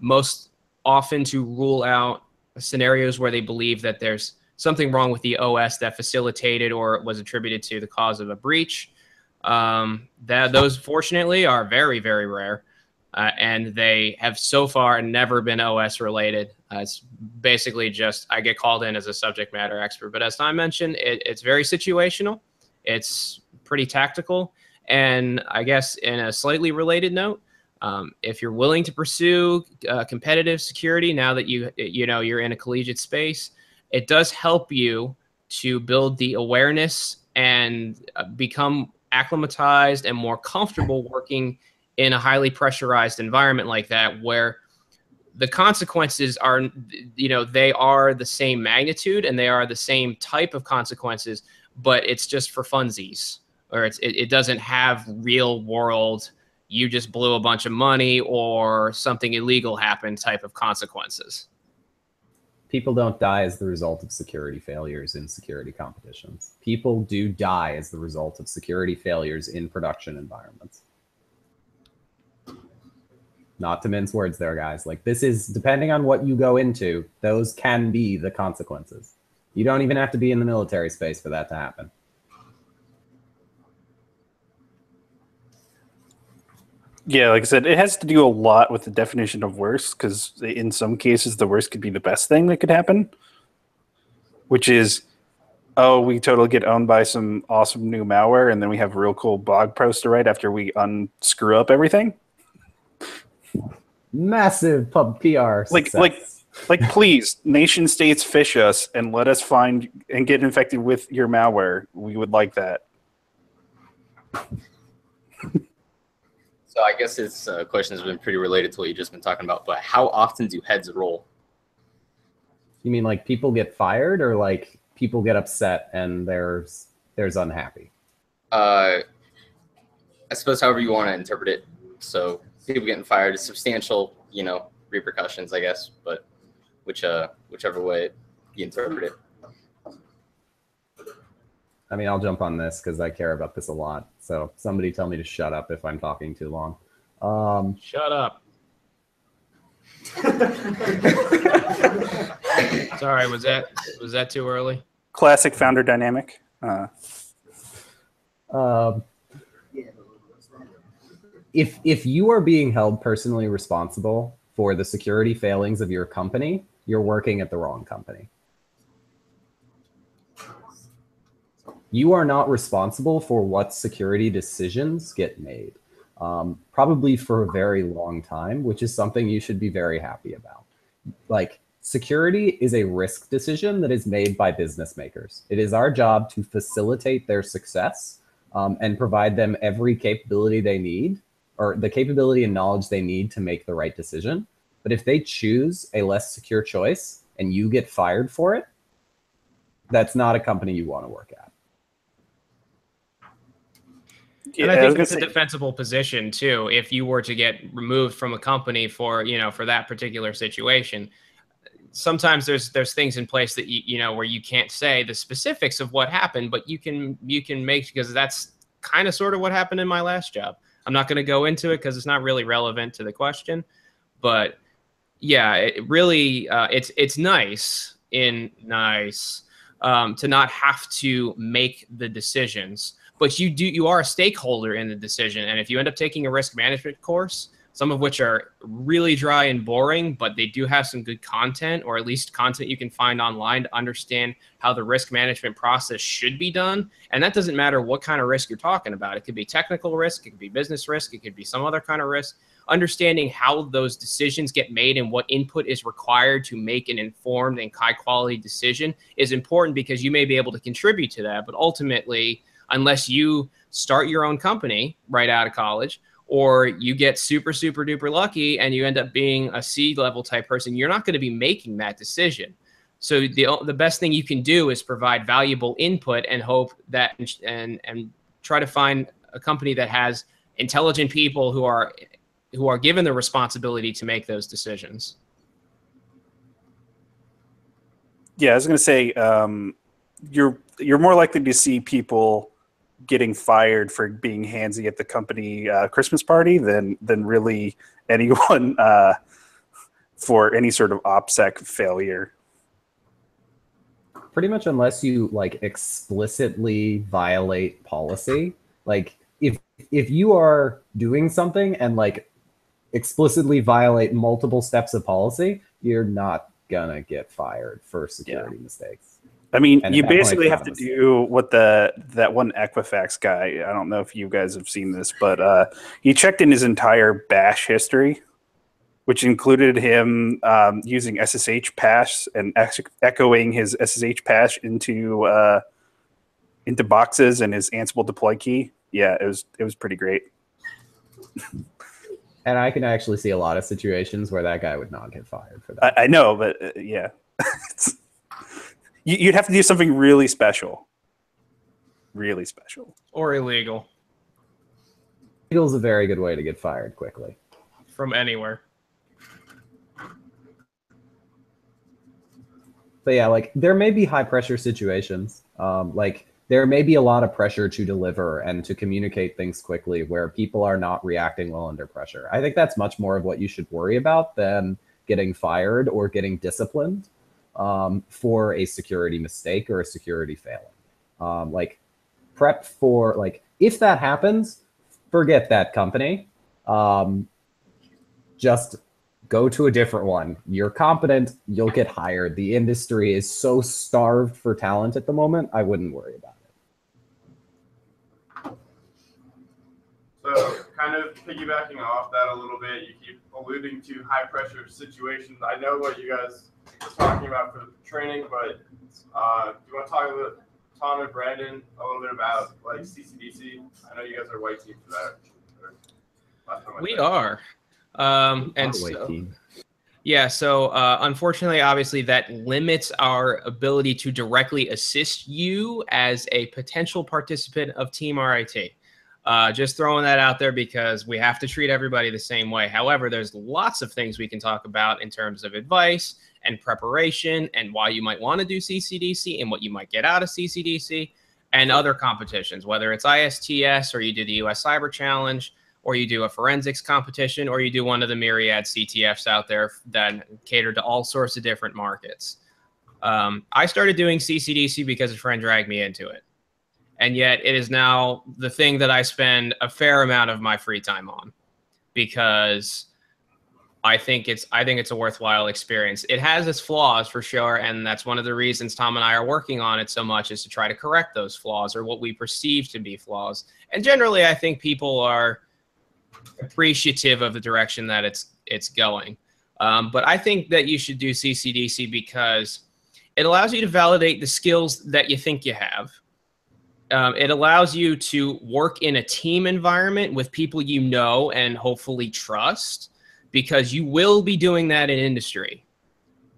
Most often to rule out scenarios where they believe that there's something wrong with the OS that facilitated or was attributed to the cause of a breach. Those fortunately are very, very rare. And they have so far never been OS related. It's basically just I get called in as a subject matter expert. But as Tom mentioned, it's very situational. It's pretty tactical. And I guess in a slightly related note, if you're willing to pursue competitive security now that you're in a collegiate space, it does help you to build the awareness and become acclimatized and more comfortable working in a highly pressurized environment like that, where the consequences are, they are the same magnitude and they are the same type of consequences, but it's just for funsies, or it doesn't have real world, you just blew a bunch of money or something illegal happened type of consequences. People don't die as the result of security failures in security competitions. People do die as the result of security failures in production environments. Not to mince words there, guys. Like, this is, depending on what you go into, those can be the consequences. You don't even have to be in the military space for that to happen. Yeah, like I said, it has to do a lot with the definition of worst, because in some cases, the worst could be the best thing that could happen, which is, oh, we totally get owned by some awesome new malware, and then we have a real cool blog post to write after we unscrew up everything. Massive pub PR success. Like, please, nation states fish us and let us find and get infected with your malware. We would like that. So I guess this question has been pretty related to what you've just been talking about, but how often do heads roll? You mean like people get fired, or like people get upset and there's unhappy? I suppose however you want to interpret it. So people getting fired is substantial, repercussions, I guess, but whichever way you interpret it. I mean, I'll jump on this because I care about this a lot. So somebody tell me to shut up if I'm talking too long. Shut up. Sorry, was that too early? Classic founder dynamic. If you are being held personally responsible for the security failings of your company, you're working at the wrong company. You are not responsible for what security decisions get made, probably for a very long time, which is something you should be very happy about. Like, security is a risk decision that is made by business makers. It is our job to facilitate their success and provide them every capability they need, or the capability and knowledge they need to make the right decision. But if they choose a less secure choice and you get fired for it, that's not a company you want to work at. And I think it's a defensible position too. If you were to get removed from a company for that particular situation, sometimes there's things in place that where you can't say the specifics of what happened, but you can make, because that's kind of sort of what happened in my last job. I'm not going to go into it because it's not really relevant to the question, but yeah, it really it's nice to not have to make the decisions. But you are a stakeholder in the decision. And if you end up taking a risk management course, some of which are really dry and boring, but they do have some good content, or at least content you can find online to understand how the risk management process should be done. And that doesn't matter what kind of risk you're talking about. It could be technical risk, it could be business risk, it could be some other kind of risk. Understanding how those decisions get made and what input is required to make an informed and high quality decision is important, because you may be able to contribute to that, but ultimately, unless you start your own company right out of college, or you get super, super duper lucky and you end up being a C-level type person. You're not going to be making that decision. So the best thing you can do is provide valuable input and hope that and try to find a company that has intelligent people who are given the responsibility to make those decisions. Yeah, I was going to say you're more likely to see people getting fired for being handsy at the company Christmas party than really anyone for any sort of OPSEC failure. Pretty much, unless you like explicitly violate policy. Like if you are doing something and like explicitly violate multiple steps of policy, you're not gonna get fired for security mistakes. I mean, And you at that point, basically it's have not to a mistake. do what that one Equifax guy, I don't know if you guys have seen this, but he checked in his entire bash history, which included him using SSH pass and echoing his SSH pass into boxes and his Ansible deploy key. Yeah, it was pretty great. And I can actually see a lot of situations where that guy would not get fired for that. I know, but yeah. You'd have to do something really special. Really special. Or illegal. Illegal is a very good way to get fired quickly. From anywhere. But yeah, like there may be high pressure situations. Like there may be a lot of pressure to deliver and to communicate things quickly where people are not reacting well under pressure. I think that's much more of what you should worry about than getting fired or getting disciplined for a security mistake or a security failing. Like prep for, like, if that happens, forget that company. Just go to a different one. You're competent, you'll get hired. The industry is so starved for talent at the moment, I wouldn't worry about it. So kind of piggybacking off that a little bit, you keep alluding to high pressure situations. I know what you guys were talking about for the training, but do you want to talk a little bit, Tom and Brandon, a little bit about like CCDC? I know you guys are white team for that. We are. And so, yeah, so unfortunately, obviously, that limits our ability to directly assist you as a potential participant of Team RIT. Just throwing that out there because we have to treat everybody the same way. However, there's lots of things we can talk about in terms of advice and preparation and why you might want to do CCDC and what you might get out of CCDC and other competitions, whether it's ISTS or you do the US Cyber Challenge, or you do a forensics competition, or you do one of the myriad CTFs out there that cater to all sorts of different markets. I started doing CCDC because a friend dragged me into it. And yet it is now the thing that I spend a fair amount of my free time on because I think it's a worthwhile experience. It has its flaws for sure, and that's one of the reasons Tom and I are working on it so much, is to try to correct those flaws or what we perceive to be flaws. And generally, I think people are appreciative of the direction that it's going. But I think that you should do CCDC because it allows you to validate the skills that you think you have. It allows you to work in a team environment with people you know and hopefully trust, because you will be doing that in industry.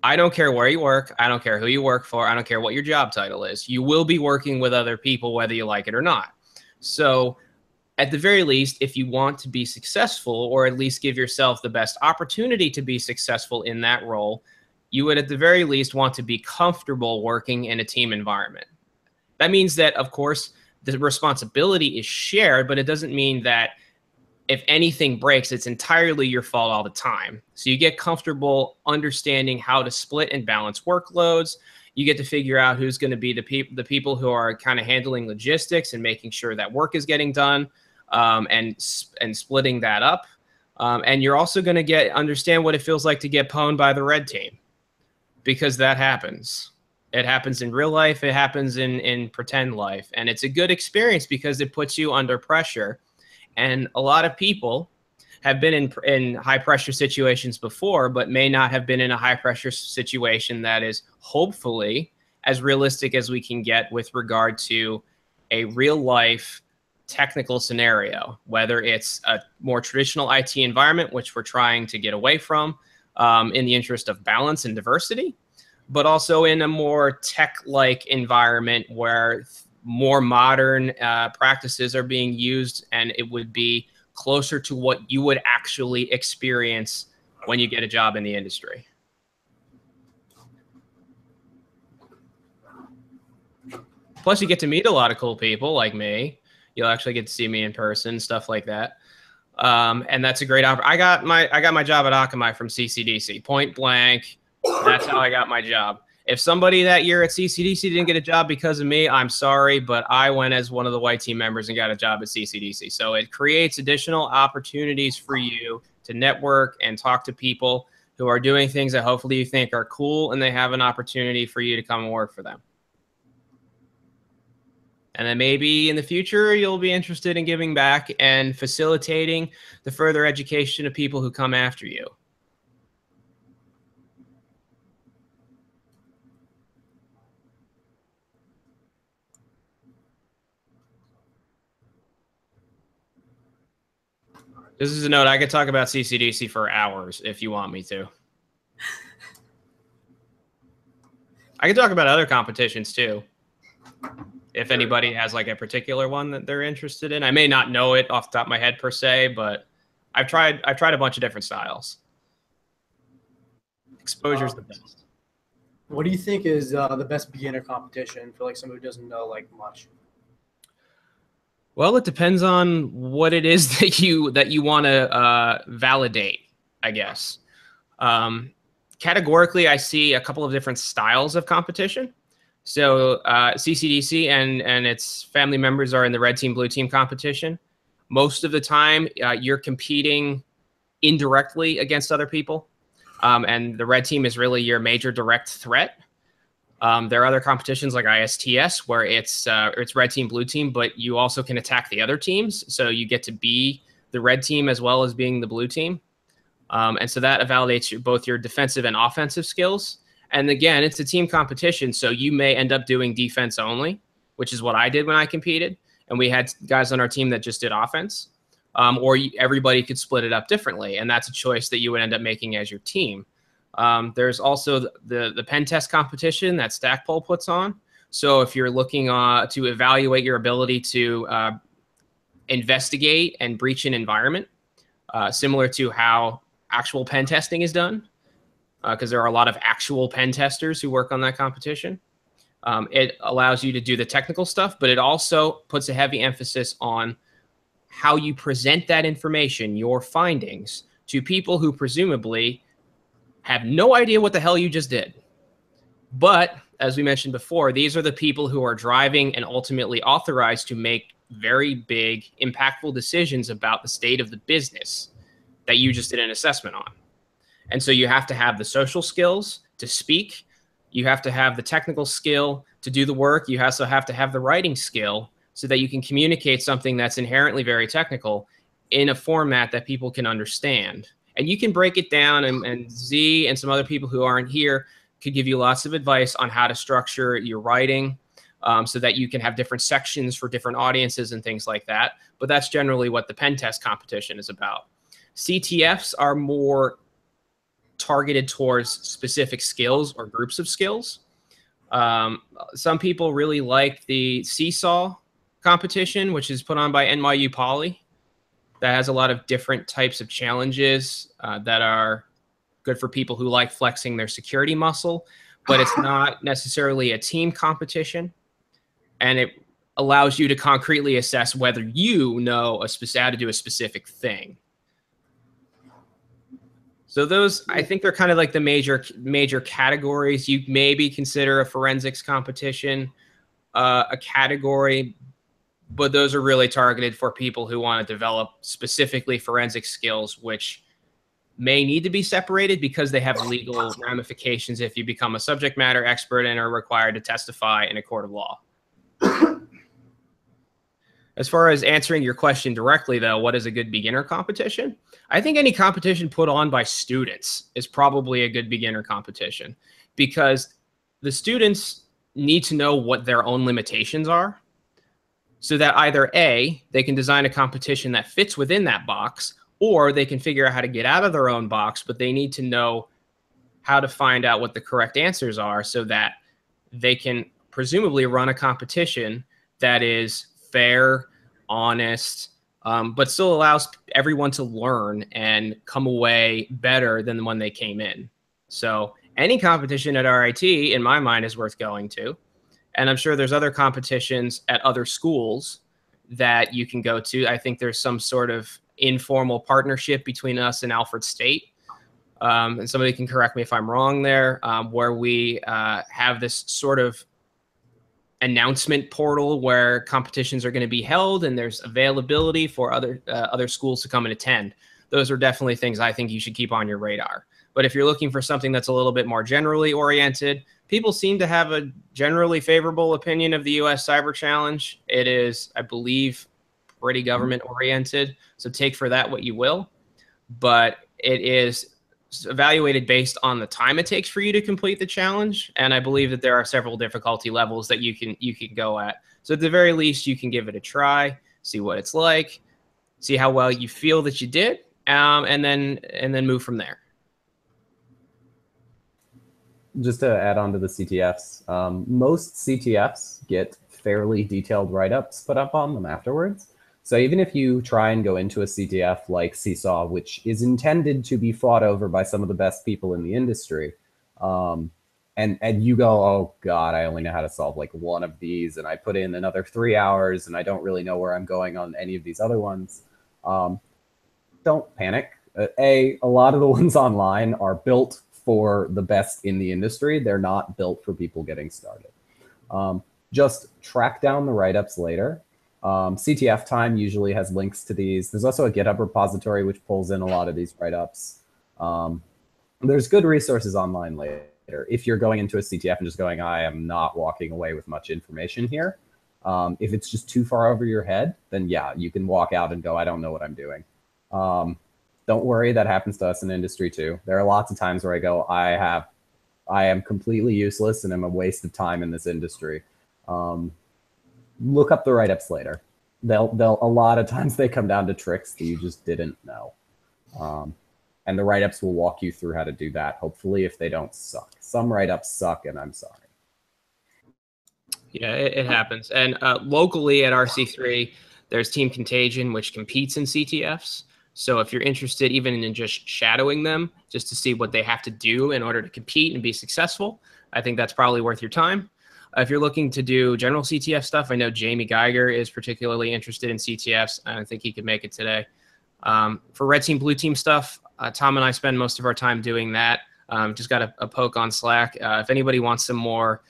I don't care where you work. I don't care who you work for. I don't care what your job title is. You will be working with other people whether you like it or not. So at the very least, if you want to be successful, or at least give yourself the best opportunity to be successful in that role, you would at the very least want to be comfortable working in a team environment. That means that, of course, the responsibility is shared, but it doesn't mean that if anything breaks, it's entirely your fault all the time. So you get comfortable understanding how to split and balance workloads. You get to figure out who's going to be the people who are kind of handling logistics and making sure that work is getting done, and splitting that up. And you're also going to understand what it feels like to get pwned by the red team, because that happens. It happens in real life. It happens in pretend life. And it's a good experience because it puts you under pressure. And a lot of people have been in high pressure situations before, but may not have been in a high pressure situation that is hopefully as realistic as we can get with regard to a real life technical scenario, whether it's a more traditional IT environment, which we're trying to get away from in the interest of balance and diversity, but also in a more tech-like environment where more modern practices are being used, and it would be closer to what you would actually experience when you get a job in the industry. Plus, you get to meet a lot of cool people like me. You'll actually get to see me in person, stuff like that. And that's a great I got my job at Akamai from CCDC, point blank. That's how I got my job. If somebody that year at CCDC didn't get a job because of me, I'm sorry, but I went as one of the white team members and got a job at CCDC. So it creates additional opportunities for you to network and talk to people who are doing things that hopefully you think are cool, and they have an opportunity for you to come and work for them. And then maybe in the future, you'll be interested in giving back and facilitating the further education of people who come after you. This is a note. I could talk about CCDC for hours if you want me to. I could talk about other competitions too, if anybody has like a particular one that they're interested in. I may not know it off the top of my head per se, but I've tried a bunch of different styles. Exposure's the best. What do you think is the best beginner competition for like someone who doesn't know like much? Well, it depends on what it is that you want to validate, I guess. Categorically, I see a couple of different styles of competition. So CCDC and its family members are in the red team, blue team competition. Most of the time, you're competing indirectly against other people. And the red team is really your major direct threat. There are other competitions like ISTS where it's red team, blue team, but you also can attack the other teams. So you get to be the red team as well as being the blue team. And so that validates both your defensive and offensive skills. And again, it's a team competition, so you may end up doing defense only, which is what I did when I competed. And we had guys on our team that just did offense. Or everybody could split it up differently, and that's a choice that you would end up making as your team. There's also the pen test competition that Stackpole puts on. So if you're looking to evaluate your ability to investigate and breach an environment, similar to how actual pen testing is done, because there are a lot of actual pen testers who work on that competition. It allows you to do the technical stuff, but it also puts a heavy emphasis on how you present that information, your findings, to people who presumably have no idea what the hell you just did. But as we mentioned before, these are the people who are driving and ultimately authorized to make very big, impactful decisions about the state of the business that you just did an assessment on. And so you have to have the social skills to speak. You have to have the technical skill to do the work. You also have to have the writing skill so that you can communicate something that's inherently very technical in a format that people can understand. And you can break it down, and Z and some other people who aren't here could give you lots of advice on how to structure your writing so that you can have different sections for different audiences and things like that. But that's generally what the pen test competition is about. CTFs are more targeted towards specific skills or groups of skills. Some people really like the Seesaw competition, which is put on by NYU Poly. That has a lot of different types of challenges that are good for people who like flexing their security muscle, but it's not necessarily a team competition. And it allows you to concretely assess whether you know how to do a specific thing. So those, I think they're kind of like the major categories. You maybe consider a forensics competition a category, but those are really targeted for people who want to develop specifically forensic skills, which may need to be separated because they have legal ramifications if you become a subject matter expert and are required to testify in a court of law. As far as answering your question directly, though, what is a good beginner competition? I think any competition put on by students is probably a good beginner competition because the students need to know what their own limitations are. so that either A, they can design a competition that fits within that box, or they can figure out how to get out of their own box, but they need to know how to find out what the correct answers are so that they can presumably run a competition that is fair, honest, but still allows everyone to learn and come away better than when they came in. So any competition at RIT, in my mind, is worth going to. And I'm sure there's other competitions at other schools that you can go to. I think there's some sort of informal partnership between us and Alfred State. And somebody can correct me if I'm wrong there, where we have this sort of announcement portal where competitions are going to be held and there's availability for other schools to come and attend. Those are definitely things I think you should keep on your radar. But if you're looking for something that's a little bit more generally oriented, people seem to have a generally favorable opinion of the US Cyber Challenge. It is, I believe, pretty government oriented. So take for that what you will. But it is evaluated based on the time it takes for you to complete the challenge. And I believe that there are several difficulty levels that you can go at. So at the very least, you can give it a try, see what it's like, see how well you feel that you did, and then move from there. Just to add on to the CTFs, most CTFs get fairly detailed write-ups put up on them afterwards. So even if you try and go into a CTF like Seesaw, which is intended to be fought over by some of the best people in the industry, and you go, oh God, I only know how to solve like one of these, and I put in another 3 hours, and I don't really know where I'm going on any of these other ones, don't panic. A lot of the ones online are built for the best in the industry. They're not built for people getting started. Just track down the write-ups later. CTF Time usually has links to these. There's also a GitHub repository which pulls in a lot of these write-ups. There's good resources online later. If you're going into a CTF and just going, I am not walking away with much information here. If it's just too far over your head, then yeah, you can walk out and go, I don't know what I'm doing. Don't worry, that happens to us in industry too. There are lots of times where I go, I am completely useless and I'm a waste of time in this industry. Look up the write-ups later. A lot of times they come down to tricks that you just didn't know. And the write-ups will walk you through how to do that, hopefully, if they don't suck. Some write-ups suck, and I'm sorry. Yeah, it happens. And locally at RC3, there's Team Contagion, which competes in CTFs. So if you're interested even in just shadowing them, just to see what they have to do in order to compete and be successful, I think that's probably worth your time. If you're looking to do general CTF stuff, I know Jamie Geiger is particularly interested in CTFs, and I think he could make it today. For red team, blue team stuff, Tom and I spend most of our time doing that. Just got a poke on Slack. If anybody wants some more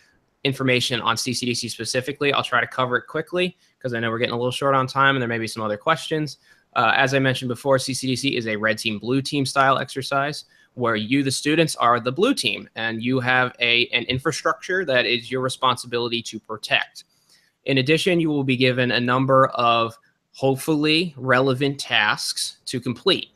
information on CCDC specifically, I'll try to cover it quickly because I know we're getting a little short on time and there may be some other questions. As I mentioned before, CCDC is a red team, blue team style exercise where you, the students, are the blue team and you have an infrastructure that is your responsibility to protect. In addition, you will be given a number of hopefully relevant tasks to complete.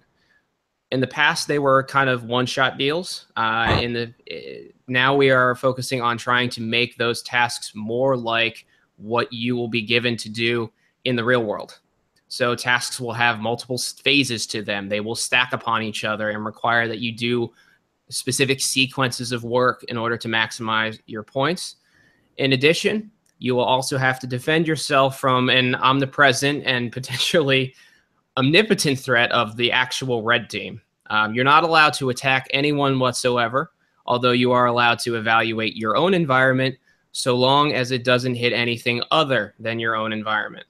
In the past, they were kind of one-shot deals. Now we are focusing on trying to make those tasks more like what you will be given to do in the real world. So tasks will have multiple phases to them. They will stack upon each other and require that you do specific sequences of work in order to maximize your points. In addition, you will also have to defend yourself from an omnipresent and potentially omnipotent threat of the actual red team. You're not allowed to attack anyone whatsoever, although you are allowed to evaluate your own environment so long as it doesn't hit anything other than your own environment.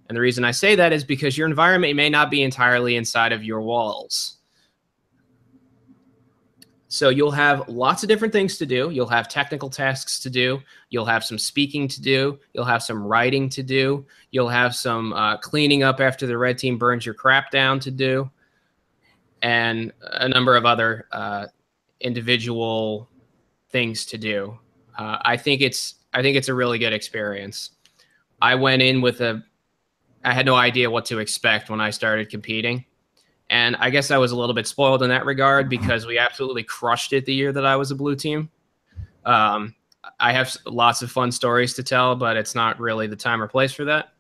And the reason I say that is because your environment may not be entirely inside of your walls. So you'll have lots of different things to do. You'll have technical tasks to do. You'll have some speaking to do. You'll have some writing to do. You'll have some cleaning up after the red team burns your crap down to do. And a number of other individual things to do. I think it's a really good experience. I went in with I had no idea what to expect when I started competing. And I guess I was a little bit spoiled in that regard because we absolutely crushed it the year that I was a blue team. I have lots of fun stories to tell, but it's not really the time or place for that.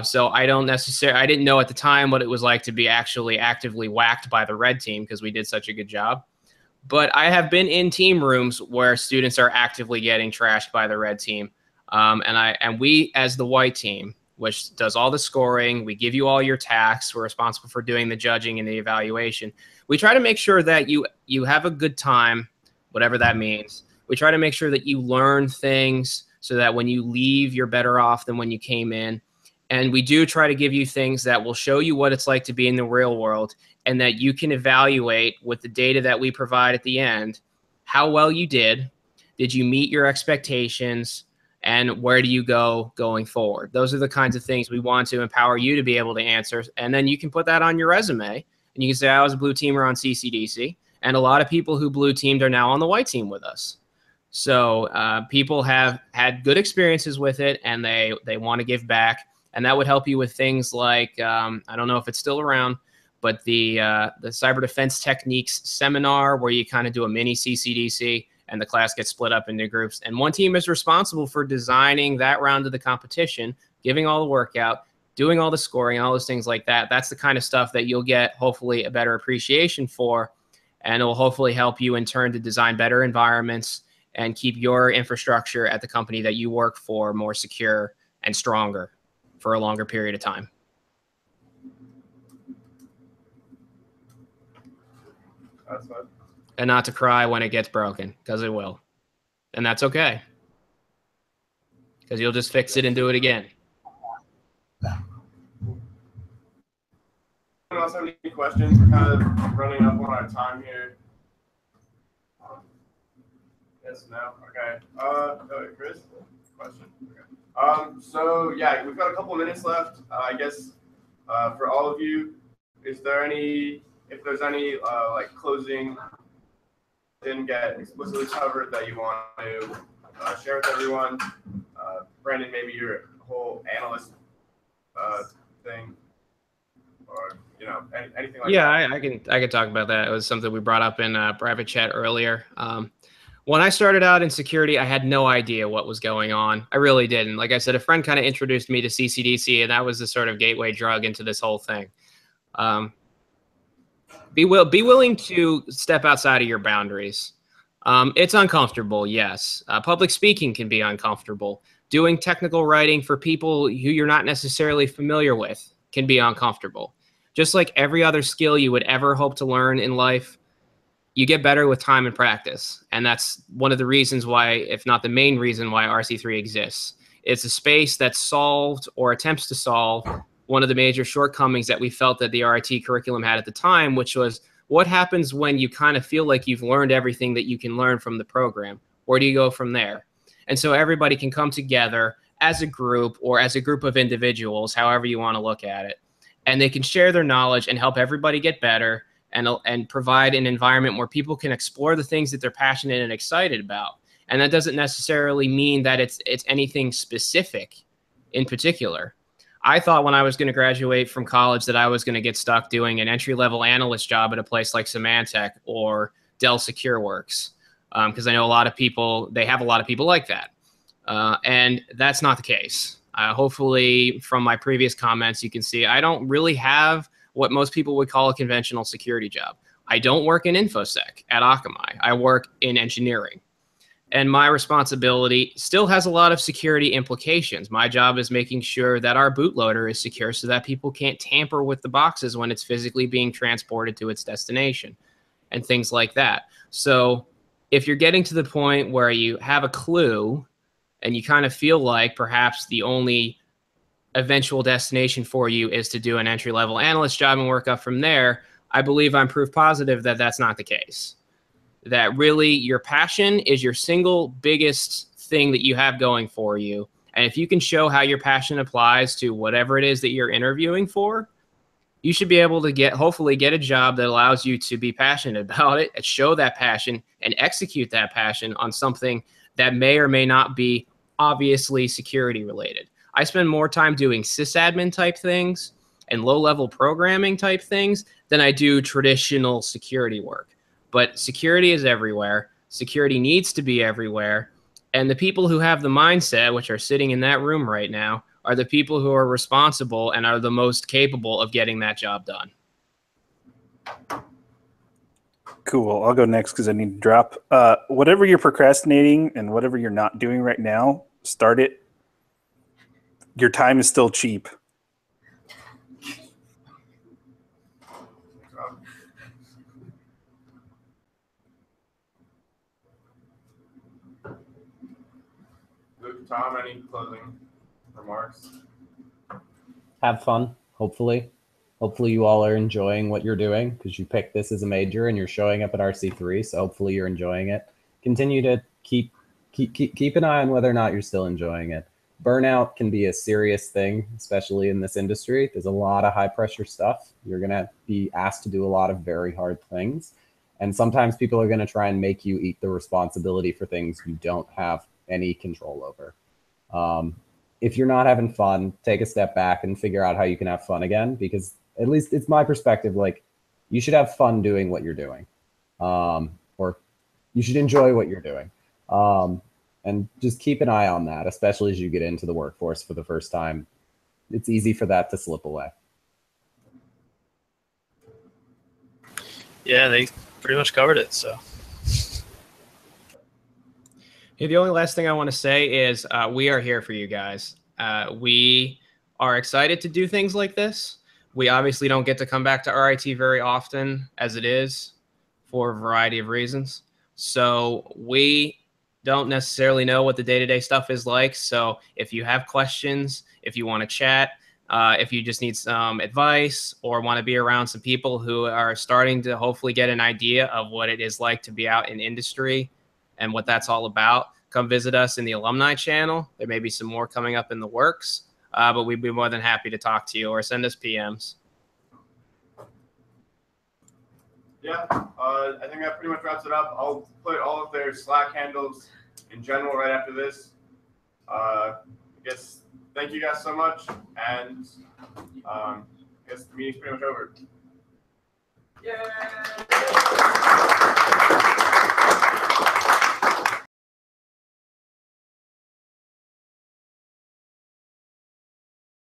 So I didn't know at the time what it was like to be actually actively whacked by the red team because we did such a good job. But I have been in team rooms where students are actively getting trashed by the red team. And we, as the white team, which does all the scoring, we give you all your tasks, we're responsible for doing the judging and the evaluation. We try to make sure that you have a good time, whatever that means. We try to make sure that you learn things so that when you leave, you're better off than when you came in. And we do try to give you things that will show you what it's like to be in the real world and that you can evaluate with the data that we provide at the end, how well you did, did you meet your expectations, and where do you go going forward? Those are the kinds of things we want to empower you to be able to answer. And then you can put that on your resume and you can say, I was a blue teamer on CCDC. And a lot of people who blue teamed are now on the white team with us. So people have had good experiences with it and they want to give back. And that would help you with things like, I don't know if it's still around, but the Cyber Defense Techniques seminar where you kind of do a mini CCDC and the class gets split up into groups. And one team is responsible for designing that round of the competition, giving all the workout, doing all the scoring, and all those things like that. That's the kind of stuff that you'll get, hopefully, a better appreciation for. And it will hopefully help you in turn to design better environments and keep your infrastructure at the company that you work for more secure and stronger for a longer period of time. That's fine. And not to cry when it gets broken, because it will. And that's okay. Because you'll just fix it and do it again. Anyone else have any questions? We're kind of running up on our time here. Yes, no? Okay. Chris? Question? Okay. So, yeah, we've got a couple minutes left. I guess for all of you, is there any, if there's any like closing didn't get explicitly covered that you want to share with everyone? Brandon, maybe your whole analyst thing, or anything like that. Yeah, I can talk about that. It was something we brought up in private chat earlier. When I started out in security, I had no idea what was going on. I really didn't. Like I said, a friend kind of introduced me to CCDC, and that was the sort of gateway drug into this whole thing. Be willing to step outside of your boundaries. It's uncomfortable, yes. Public speaking can be uncomfortable. Doing technical writing for people who you're not necessarily familiar with can be uncomfortable. Just like every other skill you would ever hope to learn in life, you get better with time and practice. And that's one of the reasons why, if not the main reason why RC3 exists. It's a space that solved or attempts to solve one of the major shortcomings that we felt that the RIT curriculum had at the time, which was what happens when you kind of feel like you've learned everything that you can learn from the program? Where do you go from there? And so everybody can come together as a group or as a group of individuals, however you want to look at it, and they can share their knowledge and help everybody get better and provide an environment where people can explore the things that they're passionate and excited about. And that doesn't necessarily mean that it's anything specific in particular. I thought when I was going to graduate from college that I was going to get stuck doing an entry-level analyst job at a place like Symantec or Dell SecureWorks, because I know a lot of people, they have a lot of people like that. And that's not the case. Hopefully, from my previous comments, you can see I don't really have what most people would call a conventional security job. I don't work in InfoSec at Akamai. I work in engineering. And my responsibility still has a lot of security implications. My job is making sure that our bootloader is secure so that people can't tamper with the boxes when it's physically being transported to its destination and things like that. So if you're getting to the point where you have a clue and you kind of feel like perhaps the only eventual destination for you is to do an entry-level analyst job and work up from there, I believe I'm proof positive that that's not the case. That really your passion is your single biggest thing that you have going for you. And if you can show how your passion applies to whatever it is that you're interviewing for, you should be able to hopefully get a job that allows you to be passionate about it and show that passion and execute that passion on something that may or may not be obviously security related. I spend more time doing sysadmin type things and low-level programming type things than I do traditional security work. But security is everywhere. Security needs to be everywhere. And the people who have the mindset, which are sitting in that room right now, are the people who are responsible and are the most capable of getting that job done. Cool. I'll go next because I need to drop. Whatever you're procrastinating and whatever you're not doing right now, start it. Your time is still cheap. Luke, Tom, any closing remarks? Have fun, hopefully. Hopefully you all are enjoying what you're doing because you picked this as a major and you're showing up at RC3, so hopefully you're enjoying it. Continue to keep an eye on whether or not you're still enjoying it. Burnout can be a serious thing, especially in this industry. There's a lot of high pressure stuff. You're going to be asked to do a lot of very hard things. And sometimes people are going to try and make you eat the responsibility for things you don't have any control over. If you're not having fun, take a step back and figure out how you can have fun again, because at least it's my perspective, like you should have fun doing what you're doing, or you should enjoy what you're doing. And just keep an eye on that, especially as you get into the workforce for the first time. It's easy for that to slip away. Yeah, they pretty much covered it, so. Hey, the only last thing I want to say is we are here for you guys. We are excited to do things like this. We obviously don't get to come back to RIT very often as it is for a variety of reasons. So we don't necessarily know what the day-to-day stuff is like. So if you have questions, if you want to chat, if you just need some advice or want to be around some people who are starting to hopefully get an idea of what it is like to be out in industry and what that's all about, come visit us in the Alumni channel. There may be some more coming up in the works, but we'd be more than happy to talk to you or send us PMs. Yeah, I think that pretty much wraps it up. I'll put all of their Slack handles in general right after this. I guess thank you guys so much, and I guess the meeting's pretty much over. Yay!